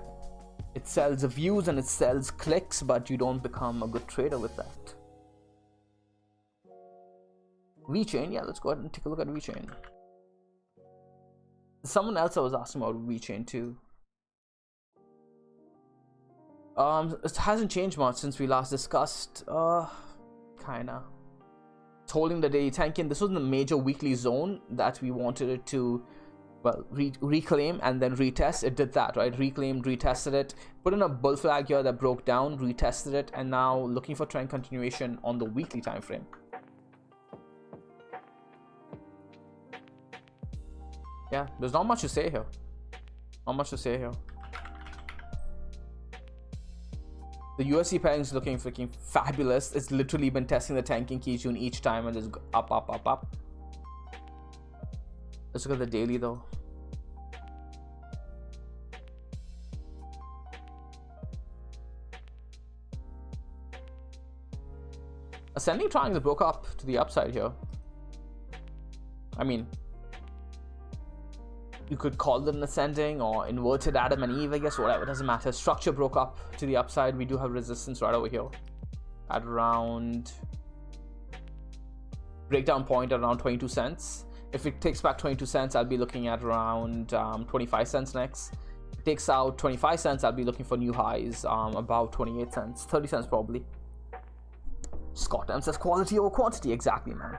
it sells views and it sells clicks, but you don't become a good trader with that. VeChain, yeah, let's go ahead and take a look at VeChain. Someone else I was asking about VeChain too. It hasn't changed much since we last discussed. Kinda. It's holding the daily tanking. This was the major weekly zone that we wanted it to, well, reclaim and then retest. It did that, right? Reclaimed, retested it, put in a bull flag here that broke down, retested it, and now looking for trend continuation on the weekly time frame. Yeah, there's not much to say here. Not much to say here. The USD pairing is looking freaking fabulous. It's literally been testing the tanking key tune each time and just up, up, up, up. Let's look at the daily though. Ascending triangle broke up to the upside here. I mean, you could call it an ascending or inverted Adam and Eve, I guess, whatever, doesn't matter. Structure broke up to the upside. We do have resistance right over here at around, breakdown point at around 22 cents. If it takes back 22 cents, I'll be looking at around 25 cents next. If it takes out 25 cents, I'll be looking for new highs, about 28 cents, 30 cents probably. Scott M says quality over quantity. Exactly, man.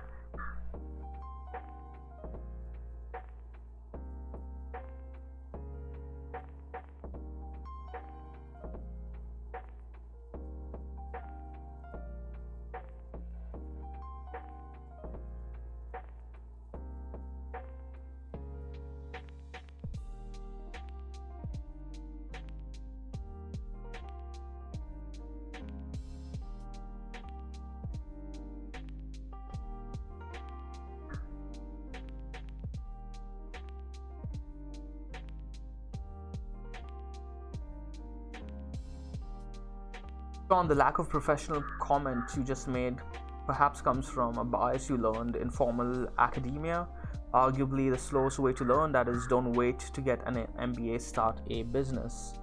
On the lack of professional comment you just made perhaps comes from a bias you learned in formal academia. Arguably the slowest way to learn that is don't wait to get an MBA, start a business.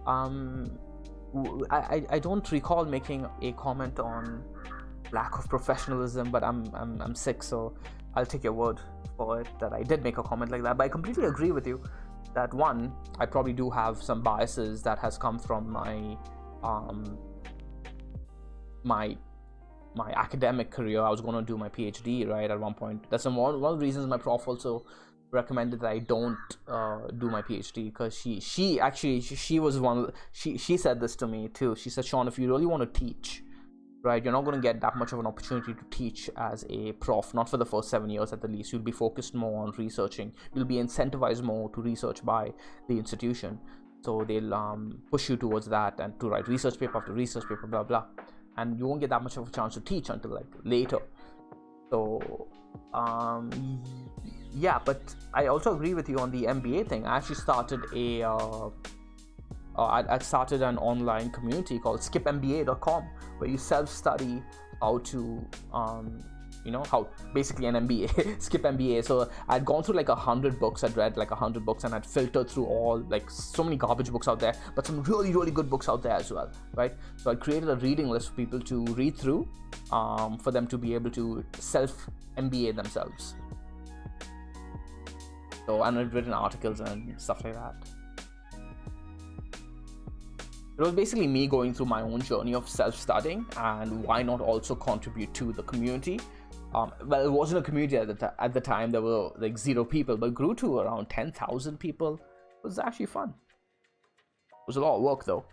I don't recall making a comment on lack of professionalism, but I'm sick, so I'll take your word for it that I did make a comment like that. But I completely agree with you that one, I probably do have some biases that has come from my academic career. I was going to do my PhD, right, at one point. That's one of the reasons my prof also recommended that I don't do my PhD, because she was one of she said this to me too. She said, Sean, if you really want to teach, right? You're not going to get that much of an opportunity to teach as a prof, not for the first 7 years at the least. You'll be focused more on researching. You'll be incentivized more to research by the institution. So they'll push you towards that and to write research paper after research paper, blah, blah. And you won't get that much of a chance to teach until like later. So, yeah, but I also agree with you on the MBA thing. I actually started I started an online community called skipmba.com where you self-study how to how basically an MBA skip MBA. So I'd gone through like 100 books. I'd read like 100 books and I'd filtered through all, like, so many garbage books out there, but some really, really good books out there as well, right? So I created a reading list for people to read through, for them to be able to self MBA themselves. So, and I'd written articles and stuff like that. It was basically me going through my own journey of self-studying, and why not also contribute to the community. Well, it wasn't a community at the time. There were like 0 people, but it grew to around 10,000 people. It was actually fun. It was a lot of work though.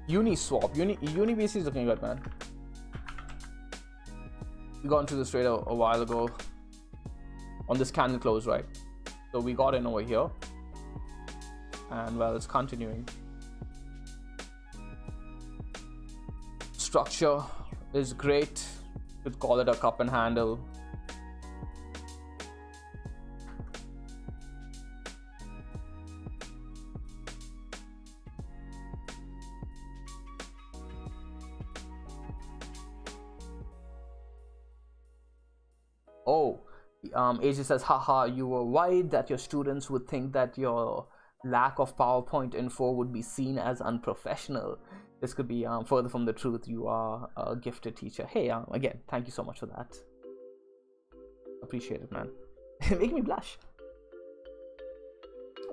Uniswap. Unibase is looking good, man. We got into this trade a while ago on this candle close, right? So we got in over here, and well, it's continuing. Structure is great. Could call it a cup and handle. Oh, AJ says, haha, you were worried that your students would think that your lack of PowerPoint info would be seen as unprofessional. This could be further from the truth. You are a gifted teacher. Hey, again, thank you so much for that. Appreciate it, man. Make me blush.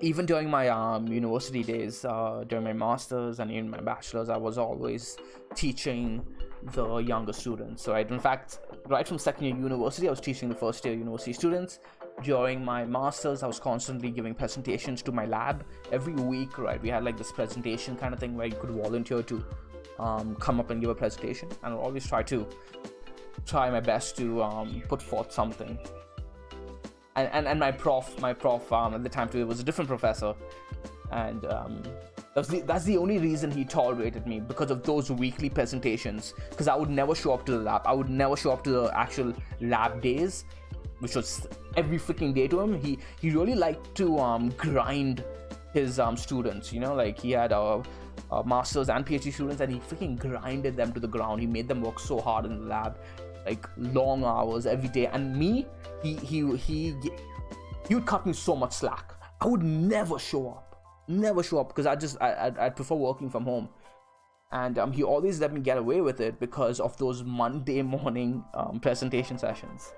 Even during my university days, during my masters and even my bachelors, I was always teaching the younger students. Right, in fact, right from second year university, I was teaching the first year university students. During my masters, I was constantly giving presentations to my lab every week. Right, we had like this presentation kind of thing where you could volunteer to come up and give a presentation, and I'll always try my best to put forth something. And my prof at the time too, was a different professor, and that's the only reason he tolerated me, because of those weekly presentations. Because I would never show up to the lab. I would never show up to the actual lab days, which was every freaking day to him. He really liked to grind his students. You know, like he had masters and PhD students, and he freaking grinded them to the ground. He made them work so hard in the lab, like long hours every day. And me, he would cut me so much slack. I would never show up because I'd prefer working from home. And he always let me get away with it because of those Monday morning presentation sessions.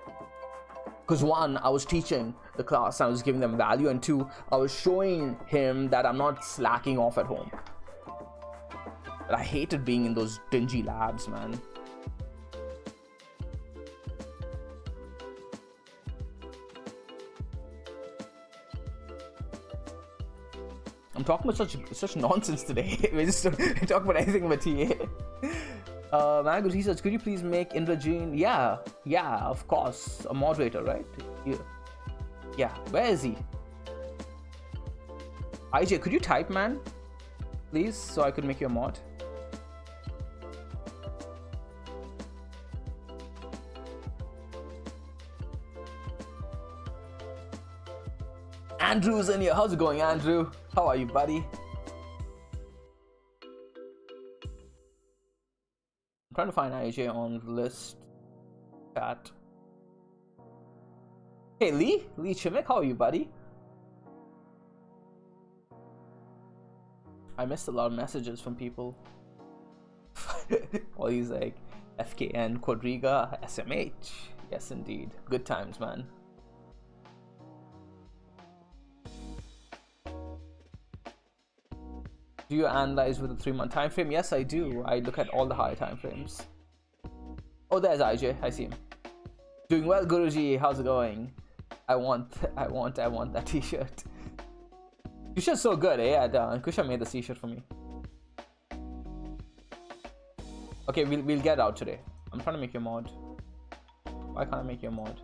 Because one, I was teaching the class, I was giving them value, and two, I was showing him that I'm not slacking off at home. But I hated being in those dingy labs, man. I'm talking about such nonsense today. We just talk about anything but TA. Mango Research, could you please make Indrajeen? Yeah, of course. A moderator, right? Yeah. Where is he? IJ, could you type, man? Please, so I could make you a mod. Andrew's in here. How's it going, Andrew? How are you, buddy? I'm trying to find IJ on the list. Chat. Hey, Lee Chimik, how are you, buddy? I missed a lot of messages from people. All these like FKN, Quadriga, SMH. Yes, indeed. Good times, man. Do you analyze with a 3-month time frame? Yes, I do. I look at all the higher time frames. Oh, there's IJ. I see him. Doing well, Guruji. How's it going? I want that t-shirt. T-shirt's so good, eh? Kusha made the t-shirt for me. Okay, we'll get out today. I'm trying to make you a mod. Why can't I make you a mod?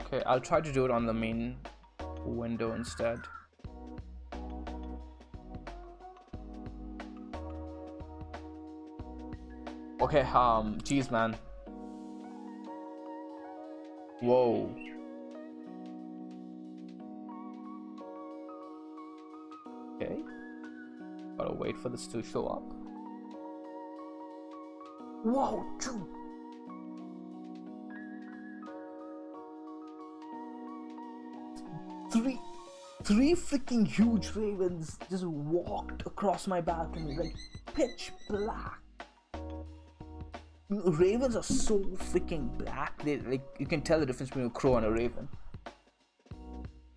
Okay, I'll try to do it on the main window instead. Okay, geez, man. Whoa. Okay. Gotta wait for this to show up. Whoa, dude. Three freaking huge ravens just walked across my balcony, like pitch black. Ravens are so freaking black. They, like, you can tell the difference between a crow and a raven.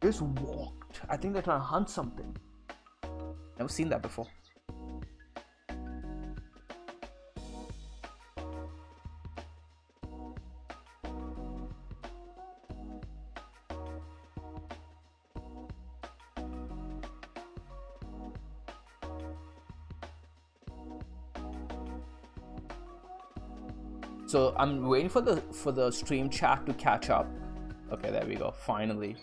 Just walked. I think they're trying to hunt something. Never seen that before. So I'm waiting for the stream chat to catch up. Okay, there we go. Finally.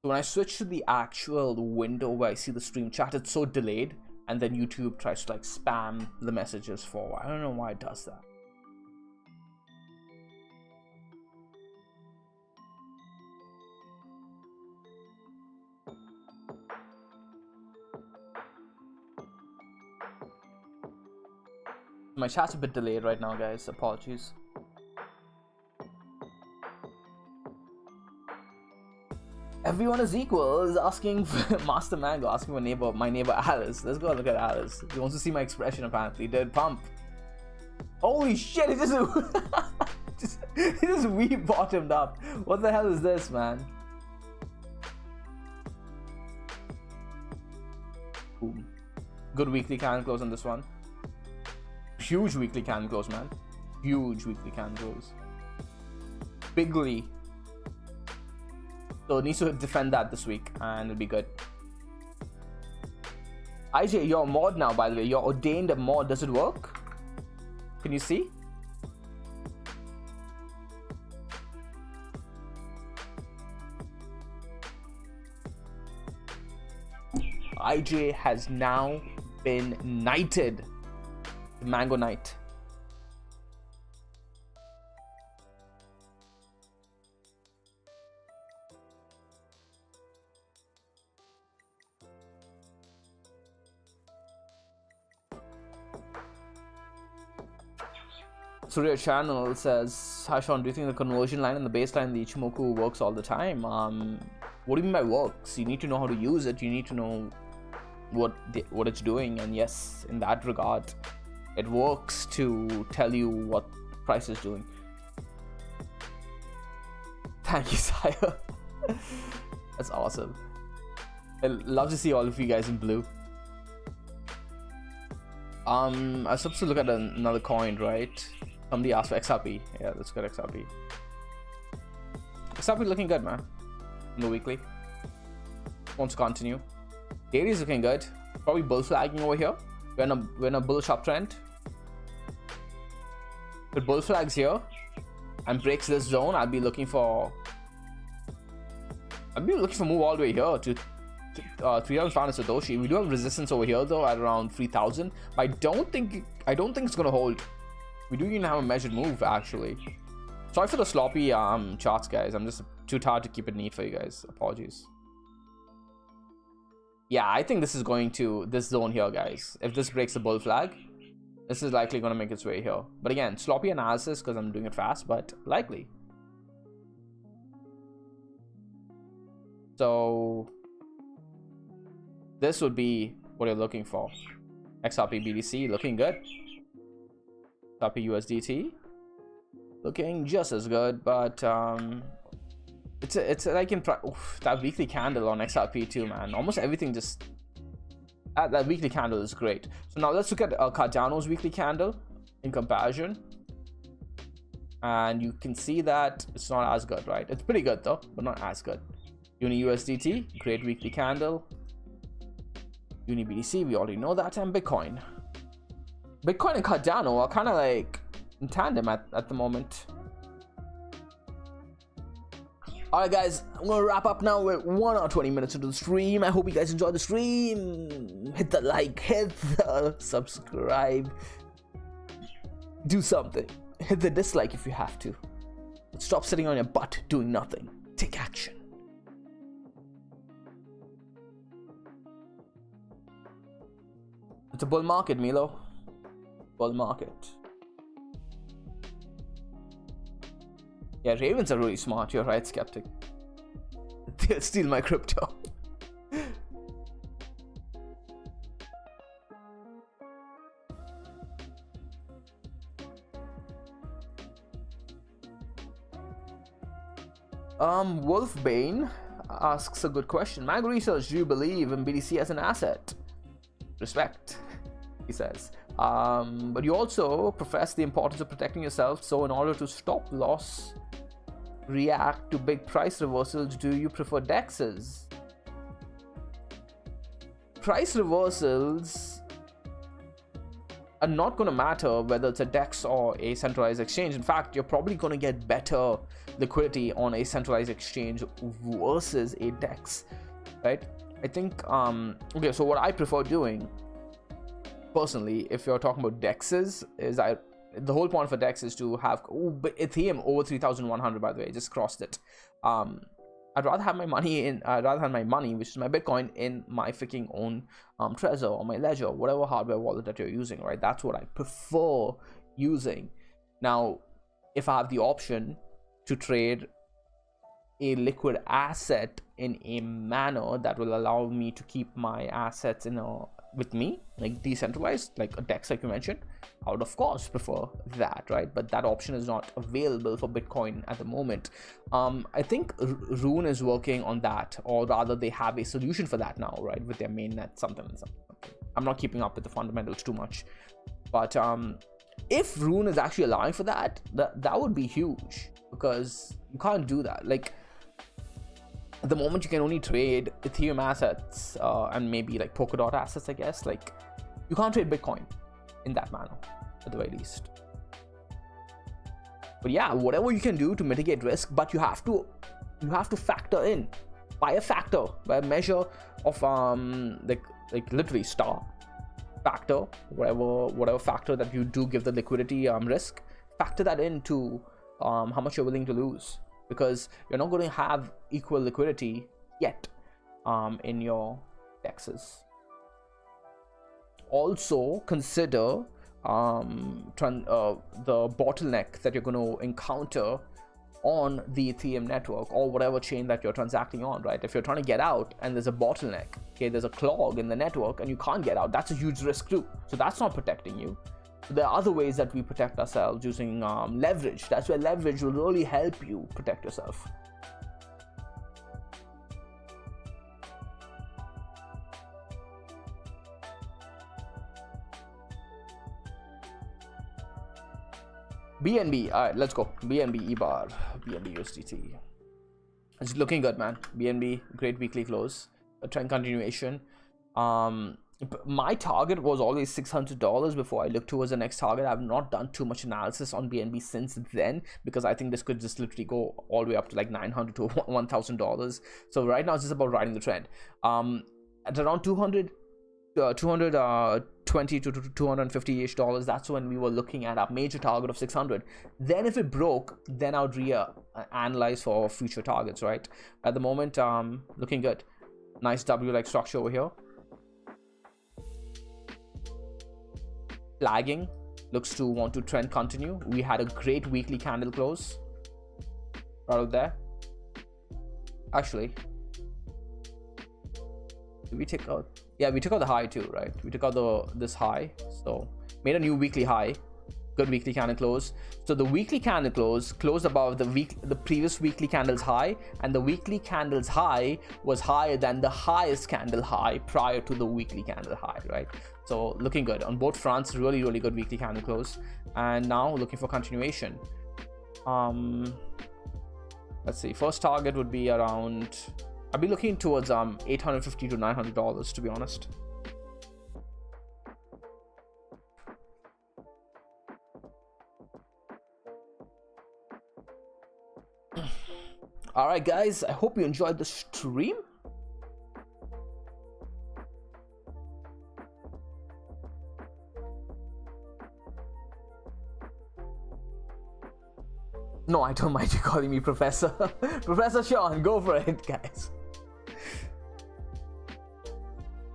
So when I switch to the actual window where I see the stream chat, it's so delayed, and then YouTube tries to like spam the messages forward. I don't know why it does that. My chat's a bit delayed right now, guys. Apologies. Everyone is equal is asking for Master Mango, asking my neighbor Alice. Let's go look at Alice. He wants to see my expression apparently. Dead pump. Holy shit, he just he just weeb bottomed up. What the hell is this, man? Boom. Good weekly can close on this one. Huge weekly can close, man. Huge weekly can close. Bigly. So it needs to defend that this week and it'll be good. IJ, you're a mod now, by the way. You're ordained a mod. Does it work? Can you see? IJ has now been knighted. Mango Knight. Surya Channel says, hi Sean, do you think the conversion line and the baseline in the Ichimoku works all the time? What do you mean by works? You need to know how to use it. You need to know what it's doing, and yes, in that regard, it works to tell you what price is doing. Thank you, Sire. That's awesome. I love to see all of you guys in blue. I was supposed to look at another coin, right? Somebody asked for XRP. Yeah, let's get XRP. XRP looking good, man. In the weekly. Wants to continue. Daily is looking good. Probably bull flagging over here. We're in a bullish uptrend. If bull flags here and breaks this zone, I'll be looking for move all the way here to 3,500 Satoshi. We do have resistance over here though at around 3,000. But I don't think it's gonna hold. We do even have a measured move actually. Sorry for the sloppy charts, guys. I'm just too tired to keep it neat for you guys. Apologies. Yeah, I think this is going to this zone here, guys. If this breaks the bull flag, this is likely going to make its way here. But again, sloppy analysis because I'm doing it fast, but likely. So this would be what you're looking for. XRP BTC looking good. XRP USDT. looking just as good, but it's like in that weekly candle on XRP too, man. Almost everything just that weekly candle is great. So now let's look at Cardano's weekly candle in comparison, and you can see that it's not as good, right? It's pretty good though, but not as good. Uni USDT, great weekly candle. Uni BTC, we already know that, and Bitcoin and Cardano are kind of like in tandem at the moment. Alright guys, I'm gonna wrap up now. We're 1 hour 20 minutes into the stream. I hope you guys enjoyed the stream. Hit the like, hit the subscribe, do something. Hit the dislike if you have to. Stop sitting on your butt doing nothing. Take action. It's a bull market, Milo. Bull market. Yeah, Ravens are really smart. You're right, Skeptic. They'll steal my crypto. Wolfbane asks a good question. Mag Research, do you believe in BTC as an asset? Respect, he says. But you also profess the importance of protecting yourself. So in order to stop loss, react to big price reversals, do you prefer DEXs? Price reversals are not going to matter whether it's a DEX or a centralized exchange. In fact, you're probably going to get better liquidity on a centralized exchange versus a DEX, right? I think okay, so what I prefer doing personally, if you're talking about DEXs, is the whole point of a DEX is to have Ethereum over 3,100. By the way, I just crossed it. I'd rather have my money, which is my Bitcoin, in my freaking own Trezor or my Ledger, whatever hardware wallet that you're using, right? That's what I prefer using. Now, if I have the option to trade a liquid asset in a manner that will allow me to keep my assets with me, like decentralized, like a DEX, like you mentioned, I would of course prefer that, right? But that option is not available for Bitcoin at the moment. I think Rune is working on that, or rather they have a solution for that now, right, with their mainnet something. I'm not keeping up with the fundamentals too much, but if Rune is actually allowing for that would be huge, because you can't do that. Like, at the moment you can only trade Ethereum assets and maybe like Polkadot assets, I guess. Like, you can't trade Bitcoin in that manner, at the very least. But yeah, whatever you can do to mitigate risk, but you have to factor in by a measure of like literally star factor, whatever factor that you do give the liquidity risk, factor that into how much you're willing to lose, because you're not going to have equal liquidity yet in your DEXs. Also consider the bottleneck that you're going to encounter on the Ethereum network or whatever chain that you're transacting on, right? If you're trying to get out and there's a bottleneck, okay, there's a clog in the network and you can't get out, that's a huge risk too. So that's not protecting you. So there are other ways that we protect ourselves using leverage. That's where leverage will really help you protect yourself. BNB, all right, let's go. BNB EBAR, BNB USDT. It's looking good, man. BNB, great weekly close, a trend continuation. My target was always $600 before I look towards the next target. I've not done too much analysis on BNB since then, because I think this could just literally go all the way up to like $900 to $1,000. So right now it's just about riding the trend. At around $220 to $250-ish, that's when we were looking at our major target of 600. Then if it broke, then I would analyze for future targets, right? At the moment, looking good. Nice W-like structure over here. Flagging, looks to want to trend continue. We had a great weekly candle close right out there. Actually, did we take out? Yeah, we took out the high too, right? We took out this high, so made a new weekly high. Good weekly candle close. So the weekly candle closed above the previous weekly candle's high, and the weekly candle's high was higher than the highest candle high prior to the weekly candle high, right? So looking good on both fronts. Really good weekly candle close. And now looking for continuation. Let's see, first target would be around, I'd be looking towards $850 to $900, to be honest. All right, guys, I hope you enjoyed the stream. No, I don't mind you calling me Professor. Professor Sean, go for it, guys.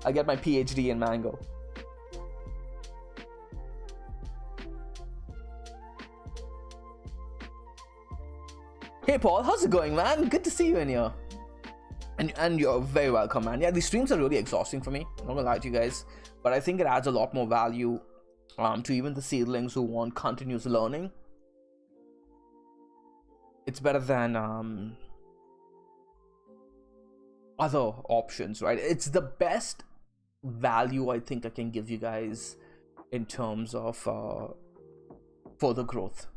I get my PhD in mango. Hey Paul, how's it going, man? Good to see you in here. And you're very welcome, man. Yeah, these streams are really exhausting for me. I'm not gonna lie to you guys, but I think it adds a lot more value to even the seedlings who want continuous learning. It's better than other options, right? It's the best value I think I can give you guys in terms of further growth,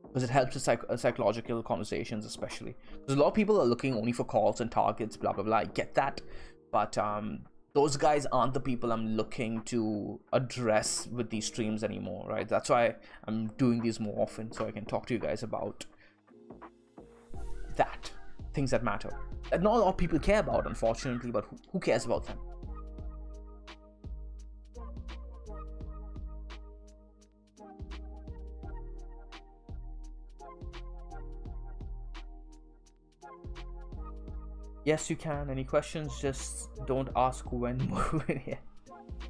because it helps with psychological conversations, especially because a lot of people are looking only for calls and targets, blah blah blah. I get that, but those guys aren't the people I'm looking to address with these streams anymore, right? That's why I'm doing these more often, so I can talk to you guys about that, things that matter, that not a lot of people care about, unfortunately, but who cares about them? Yes, you can. Any questions? Just don't ask when moving. Yeah.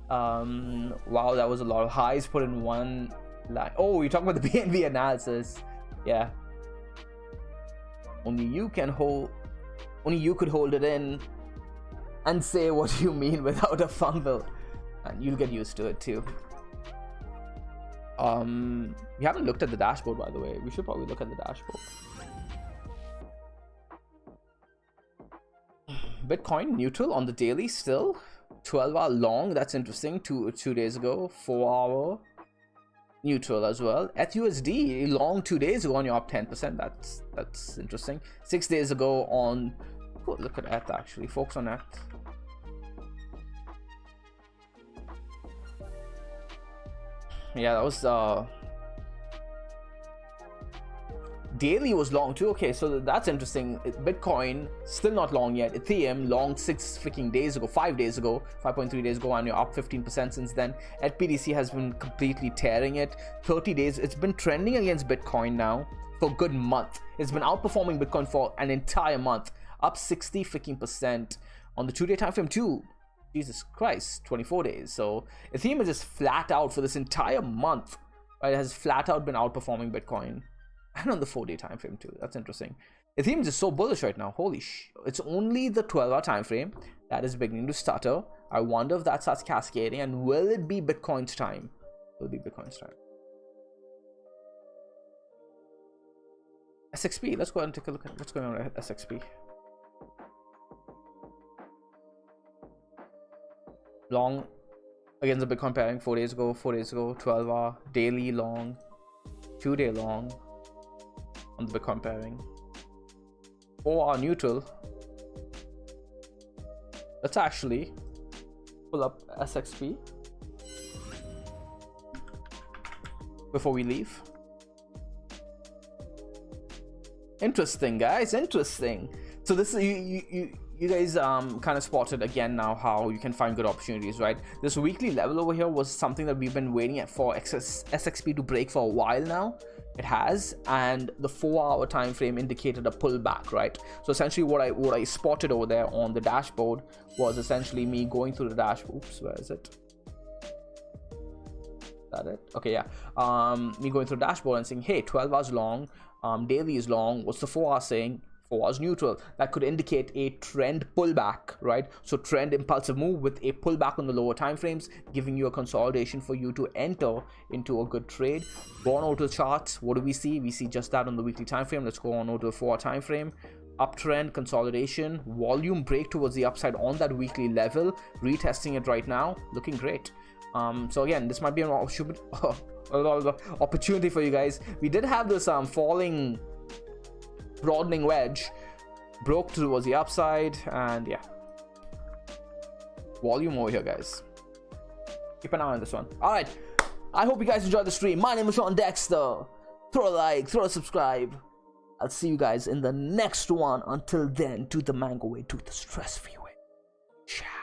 Wow, that was a lot of highs put in one line. Oh, you're talking about the BNB analysis. Yeah. Only you could hold it in and say what you mean without a fumble, and you'll get used to it too. We haven't looked at the dashboard, by the way. We should probably look at the dashboard. Bitcoin neutral on the daily still. 12-hour long, that's interesting. Two days ago. 4-hour neutral as well. ETHUSD long 2 days ago on your up 10%. That's interesting. 6 days ago on, oh, look at ETH actually. Focus on ETH. Yeah, that was daily was long too. Okay, so that's interesting. Bitcoin still not long yet. Ethereum long 6 freaking days ago, 5 days ago, 5.3 days ago, and you're up 15% since then. ETHBTC has been completely tearing it. 30 days, it's been trending against Bitcoin now for a good month. It's been outperforming Bitcoin for an entire month, up 60 freaking percent on the 2-day time frame too. Jesus Christ, 24 days. So Ethereum is just flat out for this entire month, right? It has flat out been outperforming Bitcoin. And on the 4-day time frame too. That's interesting. Ethereum is just so bullish right now. Holy sh! It's only the 12-hour time frame that is beginning to stutter. I wonder if that starts cascading, and will it be Bitcoin's time? Will it be Bitcoin's time? SXP. Let's go ahead and take a look at what's going on at SXP. Long against the Bitcoin pairing 4 days ago. 12-hour daily long, 2-day long. On the Bitcoin pairing, 4-hour neutral. Let's actually pull up SXP before we leave. Interesting, guys. Interesting. So this is you guys kind of spotted again now how you can find good opportunities, right? This weekly level over here was something that we've been waiting for SXP to break for a while now. It has, and the 4-hour time frame indicated a pullback, right? So essentially what I spotted over there on the dashboard was essentially me going through the dashboard. Oops, where is it? Is that it? Okay, yeah. Me going through the dashboard and saying, hey, 12 hours long, daily is long. What's the 4-hour saying? was neutral. That could indicate a trend pullback, right? So trend impulsive move with a pullback on the lower time frames, giving you a consolidation for you to enter into a good trade. Go on over to the charts. What do we see? We see just that on the weekly time frame. Let's go on over to the 4-hour time frame. Uptrend, consolidation, volume break towards the upside on that weekly level, retesting it right now, looking great. So again, this might be an opportunity for you guys. We did have this falling broadening wedge, broke towards the upside, and yeah, volume over here, guys. Keep an eye on this one. All right, I hope you guys enjoyed the stream. My name is Sean Dexter. Throw a like, throw a subscribe. I'll see you guys in the next one. Until then, do the mango way, do the stress free way. Ciao.